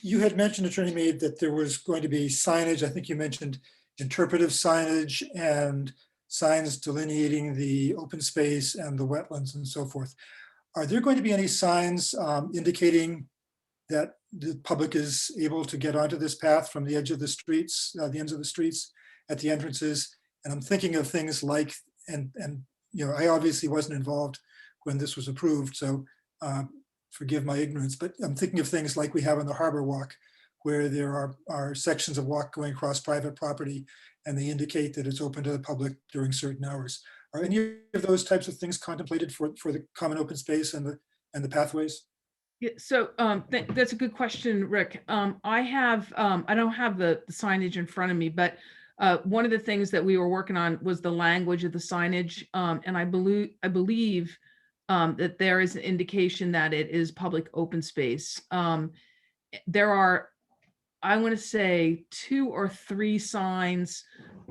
You had mentioned, Attorney Mead, that there was going to be signage. I think you mentioned interpretive signage and signs delineating the open space and the wetlands and so forth. Are there going to be any signs indicating that the public is able to get onto this path from the edge of the streets, the ends of the streets at the entrances? And I'm thinking of things like, and you know, I obviously wasn't involved when this was approved, so forgive my ignorance, but I'm thinking of things like we have in the Harbor Walk, where there are sections of walk going across private property, and they indicate that it's open to the public during certain hours. Are any of those types of things contemplated for the common open space and the pathways? Yeah, so that's a good question, Rick. I don't have the signage in front of me, but one of the things that we were working on was the language of the signage, and I believe that there is an indication that it is public open space. There are, I want to say, 2 or 3 signs,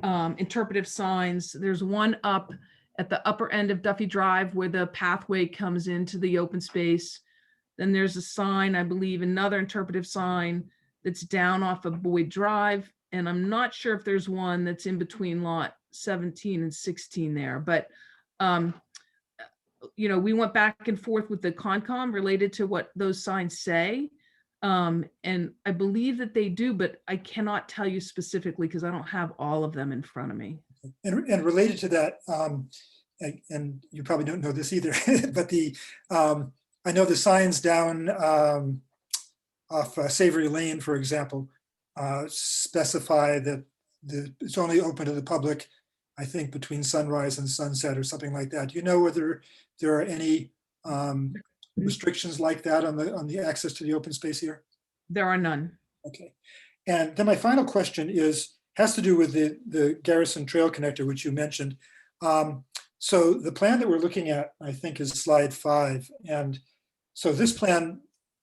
interpretive signs. There's one up at the upper end of Duffy Drive where the pathway comes into the open space. Then there's a sign, I believe, another interpretive sign that's down off of Boyd Drive. And I'm not sure if there's one that's in between lot 17 and 16 there, but you know, we went back and forth with the Concom related to what those signs say. And I believe that they do, but I cannot tell you specifically because I don't have all of them in front of me. And related to that, and you probably don't know this either, but I know the signs down off Savory Lane, for example, specify that it's only open to the public, I think, between sunrise and sunset or something like that. Do you know whether there are any restrictions like that on the access to the open space here? There are none. Okay. And then my final question has to do with the Garrison Trail Connector, which you mentioned. So the plan that we're looking at, I think, is slide 5. And So this plan,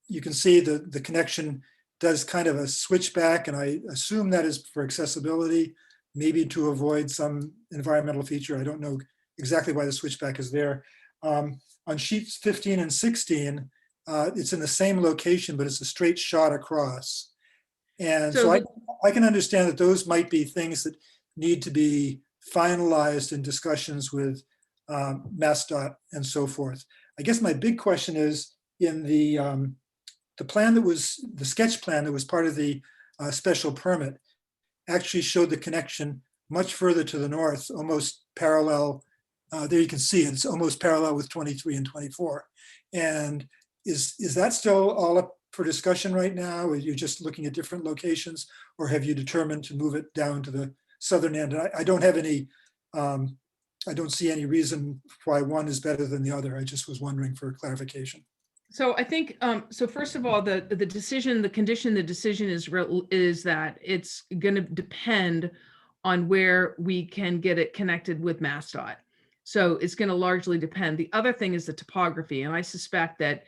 you can see the connection does kind of a switchback, and I assume that is for accessibility, maybe to avoid some environmental feature. I don't know exactly why the switchback is there. On sheets 15 and 16, it's in the same location, but it's a straight shot across. And So so the- I can understand that those might be things that need to be finalized in discussions with MassDOT and so forth. I guess my big question is, in the plan that was, the sketch plan that was part of the special permit actually showed the connection much further to the north, almost parallel. There you can see it, it's almost parallel with 23 and 24. And is that still all up for discussion right now? Are you just looking at different locations, or have you determined to move it down to the southern end? I don't have any, I don't see any reason why one is better than the other. I just was wondering for clarification. So I think, so first of all, the decision, the condition, the decision is that it's going to depend on where we can get it connected with MassDOT. So it's going to largely depend. The other thing is the topography. And I suspect that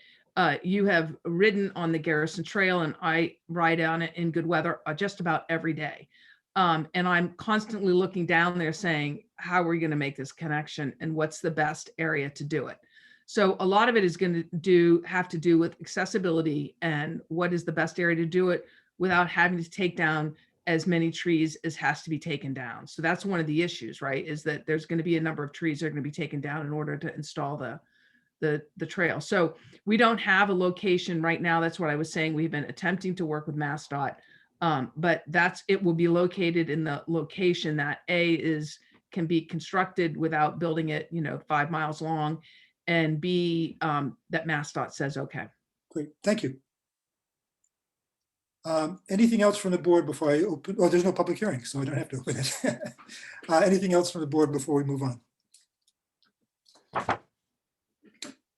you have ridden on the Garrison Trail, and I ride on it in good weather just about every day. And I'm constantly looking down there saying, how are we going to make this connection and what's the best area to do it? So a lot of it is going to have to do with accessibility and what is the best area to do it without having to take down as many trees as has to be taken down. So that's one of the issues, right? Is that there's going to be a number of trees that are going to be taken down in order to install the trail. So we don't have a location right now. That's what I was saying. We've been attempting to work with MassDOT, but it will be located in the location that can be constructed without building it, 5 miles long, and B, that MassDOT says, okay. Great, thank you. Anything else from the board before I open? Oh, there's no public hearing, so I don't have to open it. Anything else from the board before we move on?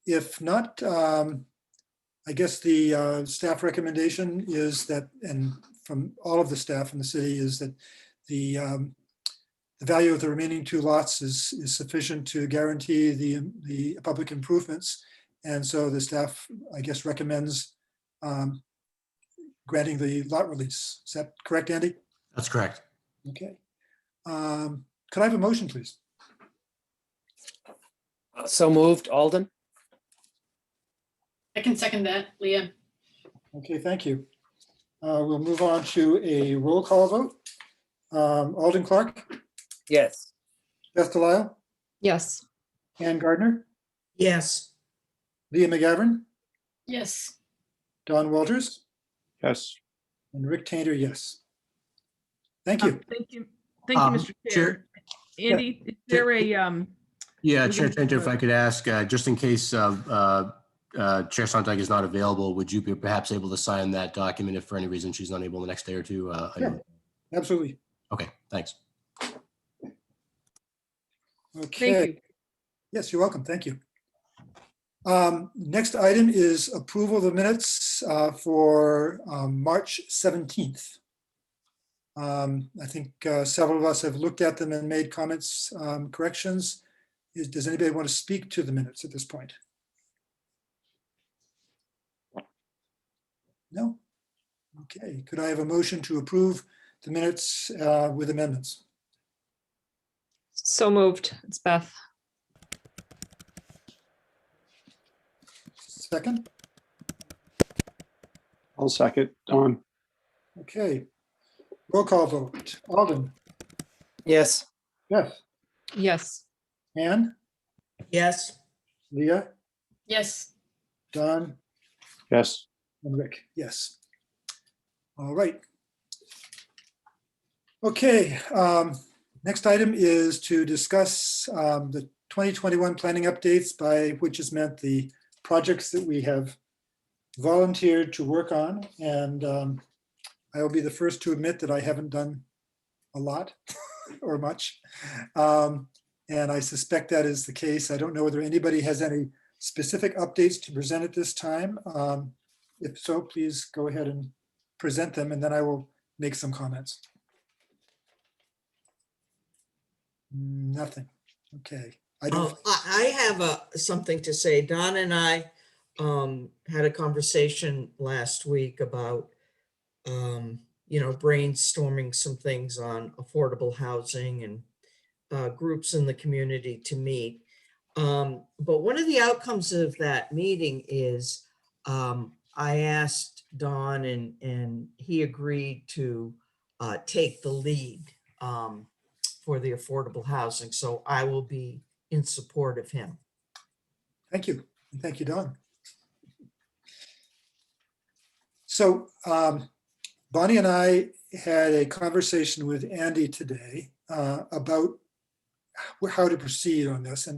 If not, I guess the staff recommendation is that, and from all of the staff in the city, is that the value of the remaining 2 lots is sufficient to guarantee the public improvements. And so the staff, I guess, recommends granting the lot release. Is that correct, Andy? That's correct. Okay. Could I have a motion, please? So moved, Alden? I can second that, Leah. Okay, thank you. We'll move on to a roll call vote. Alden Clark, Yes. Beth Delisle, Yes. Ann Gardner, Yes. Leah McGavern, Yes, Don Walters, Yes. and Rick Tainter, yes. Thank you. Thank you. Thank you, Mr. Chair. Andy, is there a, Yeah, We're Chair gonna- Tinter, if I could ask, just in case Chair Sontag is not available, would you be perhaps able to sign that document if for any reason she's not able the next day or two? Yeah. Absolutely. Okay, thanks. Okay. thank you. Yes, you're welcome. Thank you. Next item is approval of the minutes for March 17th. I think several of us have looked at them and made comments, corrections. Does anybody want to speak to the minutes at this point? No? Okay, could I have a motion to approve the minutes with amendments? So moved. It's Beth. Second? I'll second. Don? Okay. Roll call vote. Alden, Yes. Beth, Yes. Ann, Yes. Leah, yes, Don, Yes. and Rick, yes. All right. Okay, next item is to discuss the 2021 planning updates, by which is meant the projects that we have volunteered to work on. And I will be the first to admit that I haven't done a lot or much. And I suspect that is the case. I don't know whether anybody has any specific updates to present at this time. If so, please go ahead and present them, and then I will make some comments. Nothing. Okay. I don't. I have something to say. Don and I had a conversation last week about, brainstorming some things on affordable housing and groups in the community to meet. But one of the outcomes of that meeting is I asked Don and he agreed to take the lead for the affordable housing. So I will be in support of him. Thank you. And thank you, Don. So Bonnie and I had a conversation with Andy today about how to proceed on this.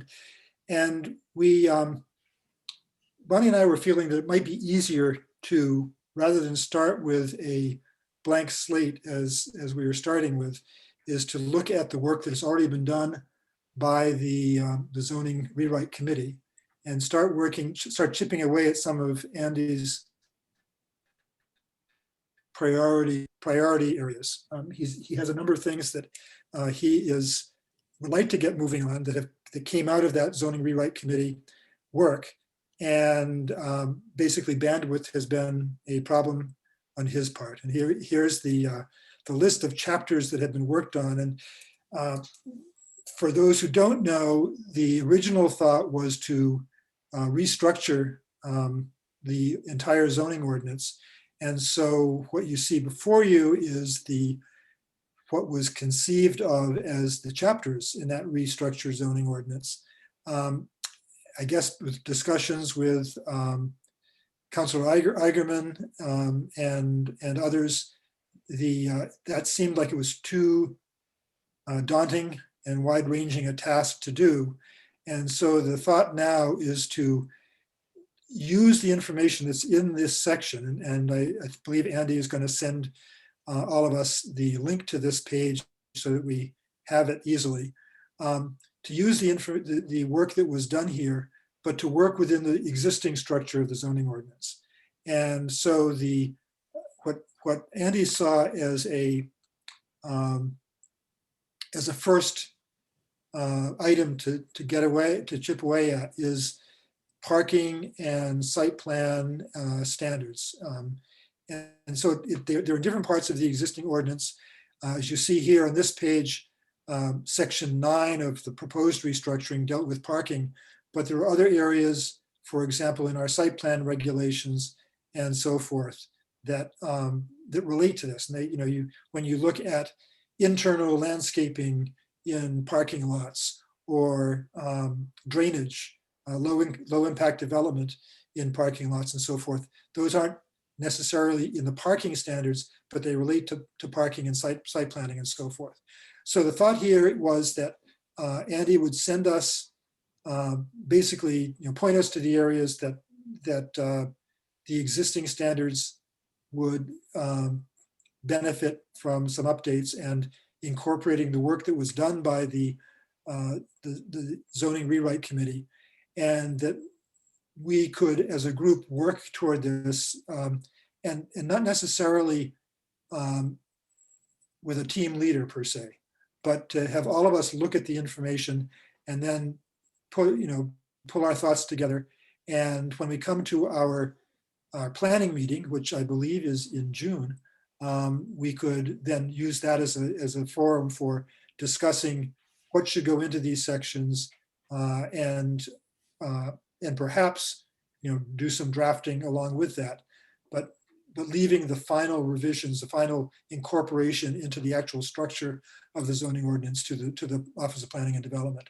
And we, Bonnie and I were feeling that it might be easier to, rather than start with a blank slate as we were starting with, is to look at the work that's already been done by the zoning rewrite committee and start chipping away at some of Andy's priority areas. He has a number of things that he would like to get moving on that came out of that zoning rewrite committee work. And basically bandwidth has been a problem on his part. And here's the list of chapters that have been worked on. And for those who don't know, the original thought was to restructure the entire zoning ordinance. And so what you see before you is what was conceived of as the chapters in that restructured zoning ordinance. I guess with discussions with Councilor Eigerman and others, that seemed like it was too daunting and wide-ranging a task to do. And so the thought now is to use the information that's in this section. And I believe Andy is going to send all of us the link to this page so that we have it easily. To use the work that was done here, but to work within the existing structure of the zoning ordinance. And so what Andy saw as a first item to chip away at is parking and site plan standards. And so there are different parts of the existing ordinance. As you see here on this page, section 9 of the proposed restructuring dealt with parking, but there are other areas, for example, in our site plan regulations and so forth that relate to this. And when you look at internal landscaping in parking lots or drainage, low impact development in parking lots and so forth, those aren't necessarily in the parking standards, but they relate to parking and site planning and so forth. So the thought here was that Andy would send us basically, point us to the areas that the existing standards would benefit from some updates, and incorporating the work that was done by the zoning rewrite committee, and that we could, as a group, work toward this, and not necessarily with a team leader per se, but to have all of us look at the information and then pull our thoughts together. And when we come to our planning meeting, which I believe is in June, we could then use that as a forum for discussing what should go into these sections, and perhaps do some drafting along with that, but leaving the final revisions, the final incorporation into the actual structure of the zoning ordinance to the Office of Planning and Development.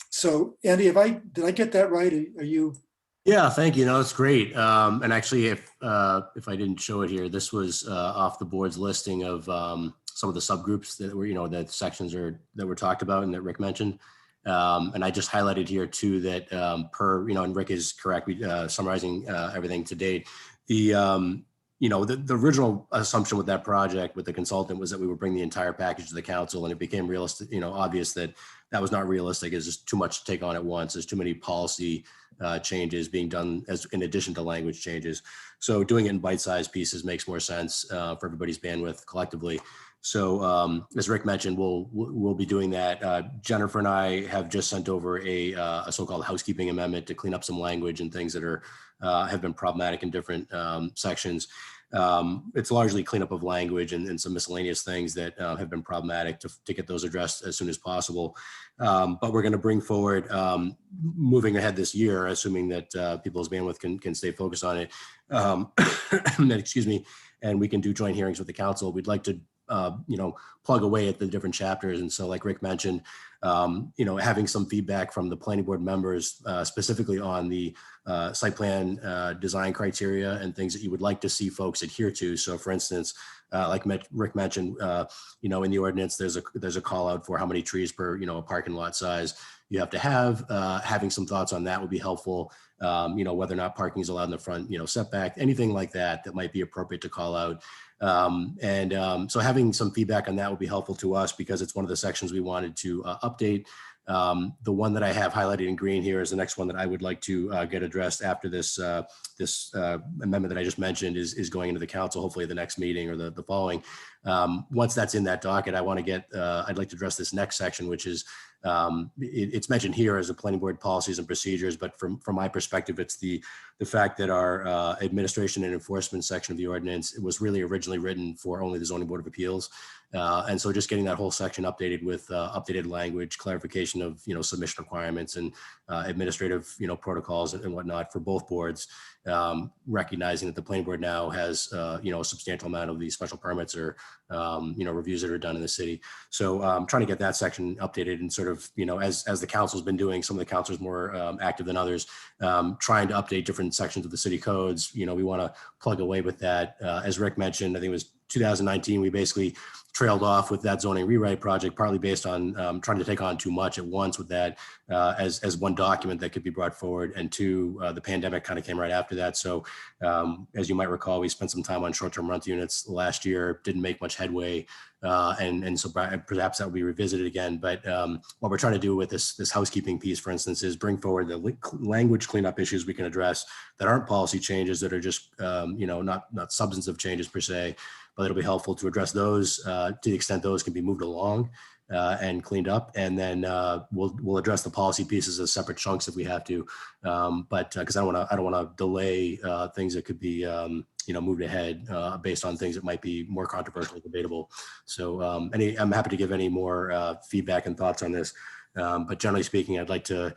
So Andy, did I get that right? Are you? Yeah, thank you. No, it's great. And actually, if I didn't show it here, this was off the board's listing of some of the subgroups that were, that sections that were talked about and that Rick mentioned. And I just highlighted here too that and Rick is correct, summarizing everything to date. The original assumption with that project with the consultant was that we would bring the entire package to the council, and it became realistic, obvious that that was not realistic. It's just too much to take on at once. There's too many policy changes being done as in addition to language changes. So doing it in bite-sized pieces makes more sense for everybody's bandwidth collectively. So as Rick mentioned, we'll be doing that. Jennifer and I have just sent over a so-called housekeeping amendment to clean up some language and things that are have been problematic in different sections. It's largely cleanup of language and some miscellaneous things that have been problematic to get those addressed as soon as possible. But we're going to bring forward, moving ahead this year, assuming that people's bandwidth can stay focused on it. Excuse me, and we can do joint hearings with the council. We'd like to plug away at the different chapters. And so like Rick mentioned, having some feedback from the planning board members, specifically on the site plan design criteria and things that you would like to see folks adhere to. So for instance, like Rick mentioned, in the ordinance, there's a call out for how many trees per, a parking lot size you have to have. Having some thoughts on that would be helpful. Whether or not parking is allowed in the front, setback, anything like that might be appropriate to call out. So having some feedback on that would be helpful to us because it's one of the sections we wanted to update. The one that I have highlighted in green here is the next one that I would like to get addressed after this amendment that I just mentioned is going into the council, hopefully the next meeting or the following. Once that's in that docket, I'd like to address this next section, which is it's mentioned here as a planning board policies and procedures, but from my perspective, it's the fact that our administration and enforcement section of the ordinance, it was really originally written for only the zoning board of appeals. And so just getting that whole section updated with updated language, clarification of, submission requirements and administrative, protocols and whatnot for both boards, recognizing that the planning board now has, a substantial amount of these special permits or, reviews that are done in the city. So trying to get that section updated and sort of, as the council's been doing, some of the councilors more active than others, trying to update different sections of the city codes. We want to plug away with that. As Rick mentioned, I think it was 2019, we basically trailed off with that zoning rewrite project, partly based on trying to take on too much at once with that as one document that could be brought forward. And two, the pandemic kind of came right after that. So as you might recall, we spent some time on short-term rental units last year, didn't make much headway. And so perhaps that will be revisited again. But what we're trying to do with this housekeeping piece, for instance, is bring forward the language cleanup issues we can address that aren't policy changes, that are just, not substantive changes per se, but it'll be helpful to address those to the extent those can be moved along and cleaned up. And then we'll address the policy pieces as separate chunks if we have to. But because I don't want to delay things that could be moved ahead based on things that might be more controversial, debatable. So I'm happy to give any more feedback and thoughts on this. But generally speaking, I'd like to,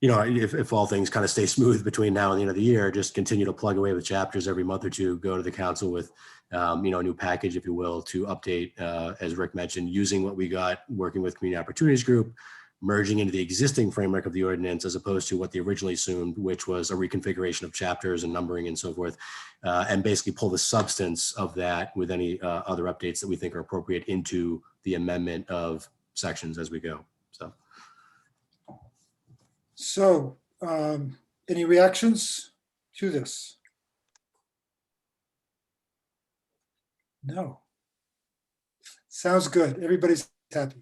if all things kind of stay smooth between now and the end of the year, just continue to plug away with chapters every month or two, go to the council with, a new package, if you will, to update, as Rick mentioned, using what we got working with Community Opportunities Group, merging into the existing framework of the ordinance, as opposed to what they originally assumed, which was a reconfiguration of chapters and numbering and so forth, and basically pull the substance of that with any other updates that we think are appropriate into the amendment of sections as we go. So any reactions to this? No. Sounds good. Everybody's happy.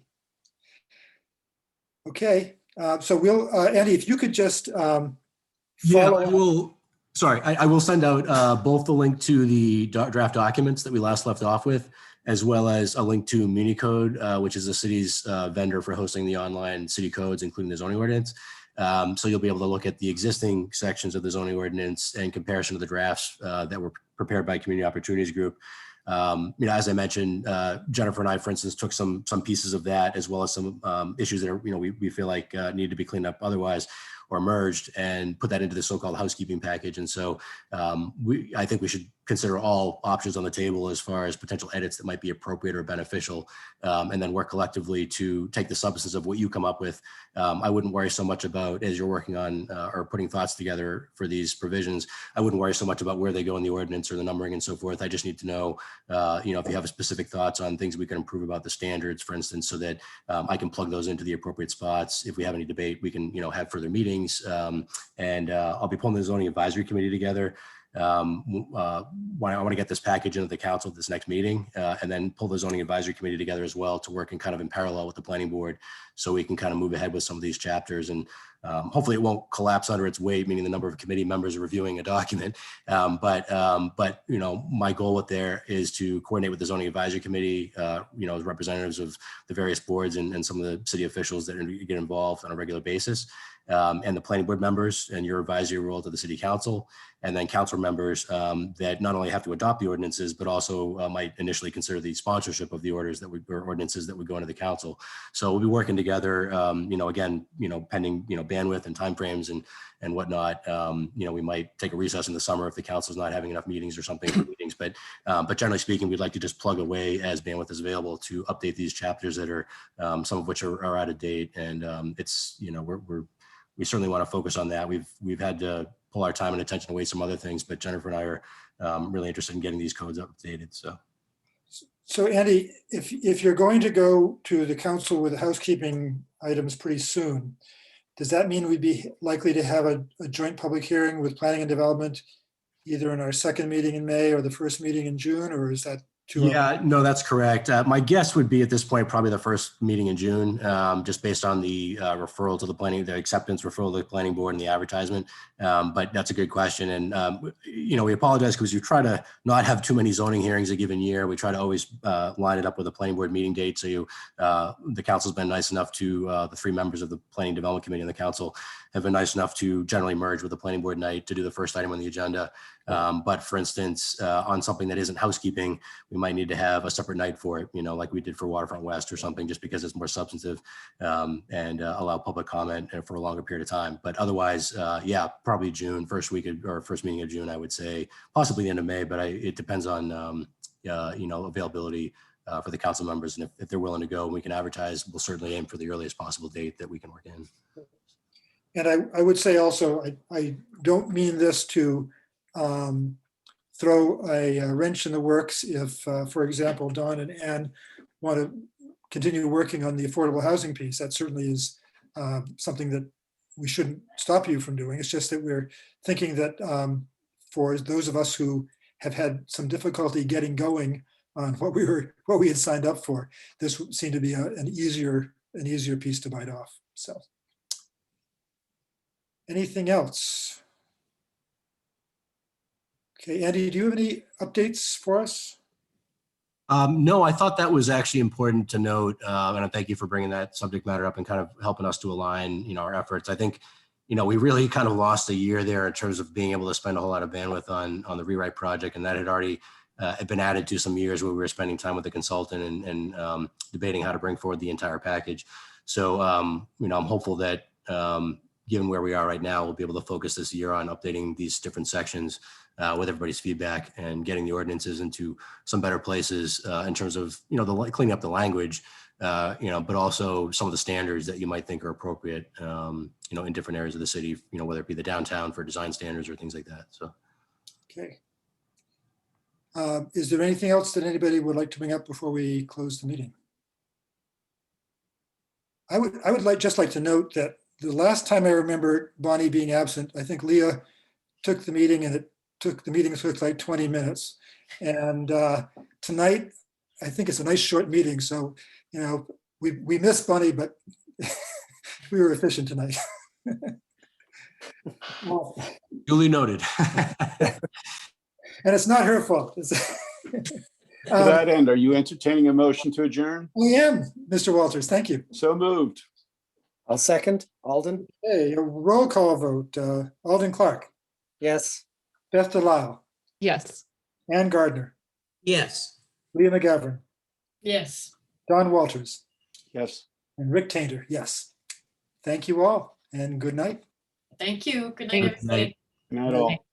Okay, so we'll, Andy, if you could just follow. Yeah, I will. Sorry, I will send out both the link to the draft documents that we last left off with, as well as a link to Municode, which is the city's vendor for hosting the online city codes, including the zoning ordinance. So you'll be able to look at the existing sections of the zoning ordinance in comparison to the drafts that were prepared by Community Opportunities Group. As I mentioned, Jennifer and I, for instance, took some pieces of that, as well as some issues that are, we feel like need to be cleaned up otherwise or merged, and put that into the so-called housekeeping package. And so I think we should consider all options on the table as far as potential edits that might be appropriate or beneficial, and then work collectively to take the substance of what you come up with. I wouldn't worry so much about, as you're working on or putting thoughts together for these provisions, I wouldn't worry so much about where they go in the ordinance or the numbering and so forth. I just need to know, if you have specific thoughts on things we can improve about the standards, for instance, so that I can plug those into the appropriate spots. If we have any debate, we can, have further meetings. And I'll be pulling the zoning advisory committee together I want to get this package into the council at this next meeting, and then pull the zoning advisory committee together as well to work in kind of in parallel with the planning board, so we can kind of move ahead with some of these chapters. And hopefully it won't collapse under its weight, meaning the number of committee members reviewing a document. But my goal with there is to coordinate with the zoning advisory committee, as representatives of the various boards and some of the city officials that get involved on a regular basis, and the planning board members and your advisory role to the city council, and then council members that not only have to adopt the ordinances, but also might initially consider the sponsorship of the ordinances that would go into the council. So we'll be working together, again, pending, bandwidth and timeframes and whatnot. We might take a recess in the summer if the council's not having enough meetings or something for meetings, but generally speaking, we'd like to just plug away as bandwidth is available to update these chapters that are, some of which are out of date. And we certainly want to focus on that. We've had to pull our time and attention away some other things, but Jennifer and I are really interested in getting these codes updated. So Andy, if you're going to go to the council with the housekeeping items pretty soon, does that mean we'd be likely to have a joint public hearing with planning and development, either in our second meeting in May or the first meeting in June, or is that too? Yeah, no, that's correct. My guess would be at this point, probably the first meeting in June, just based on the referral to the acceptance referral to the planning board and the advertisement. But that's a good question. And, we apologize because we try to not have too many zoning hearings a given year. We try to always line it up with a planning board meeting date. So the council's been nice enough to, the three members of the planning development committee and the council have been nice enough to generally merge with the planning board night to do the first item on the agenda. But for instance, on something that isn't housekeeping, we might need to have a separate night for it, like we did for Waterfront West or something, just because it's more substantive, and allow public comment for a longer period of time. But otherwise, probably June, first meeting of June, I would say, possibly the end of May, but it depends on, availability for the council members. And if they're willing to go and we can advertise, we'll certainly aim for the earliest possible date that we can work in. And I would say also, I don't mean this to throw a wrench in the works if, for example, Don and Ann want to continue working on the affordable housing piece. That certainly is something that we shouldn't stop you from doing. It's just that we're thinking that for those of us who have had some difficulty getting going on what we had signed up for, this seemed to be an easier piece to bite off. So, anything else? Okay, Andy, do you have any updates for us? No, I thought that was actually important to note, and I thank you for bringing that subject matter up and kind of helping us to align, our efforts. I think, we really kind of lost a year there in terms of being able to spend a whole lot of bandwidth on the rewrite project, and that had already been added to some years where we were spending time with the consultant and debating how to bring forward the entire package. So, I'm hopeful that given where we are right now, we'll be able to focus this year on updating these different sections with everybody's feedback and getting the ordinances into some better places in terms of, cleaning up the language, but also some of the standards that you might think are appropriate, in different areas of the city, whether it be the downtown for design standards or things like that. So. Okay. Is there anything else that anybody would like to bring up before we close the meeting? I would just like to note that the last time I remember Bonnie being absent, I think Leah took the meeting and the meeting took like 20 minutes. And tonight, I think it's a nice short meeting. So, we missed Bonnie, but we were efficient tonight. Well, Duly noted. and it's not her fault. To that end, are you entertaining a motion to adjourn? I am, Mr. Walters. Thank you. So moved. I'll second. Alden? Hey, a roll call vote. Alden Clark, Yes. Beth Delisle, Yes. Ann Gardner, Yes. Leah McGovern, Yes. Don Walters, Yes. and Rick Tainter. Yes. Thank you all and good night. Thank you. Good night, Thanks. everybody. Not all.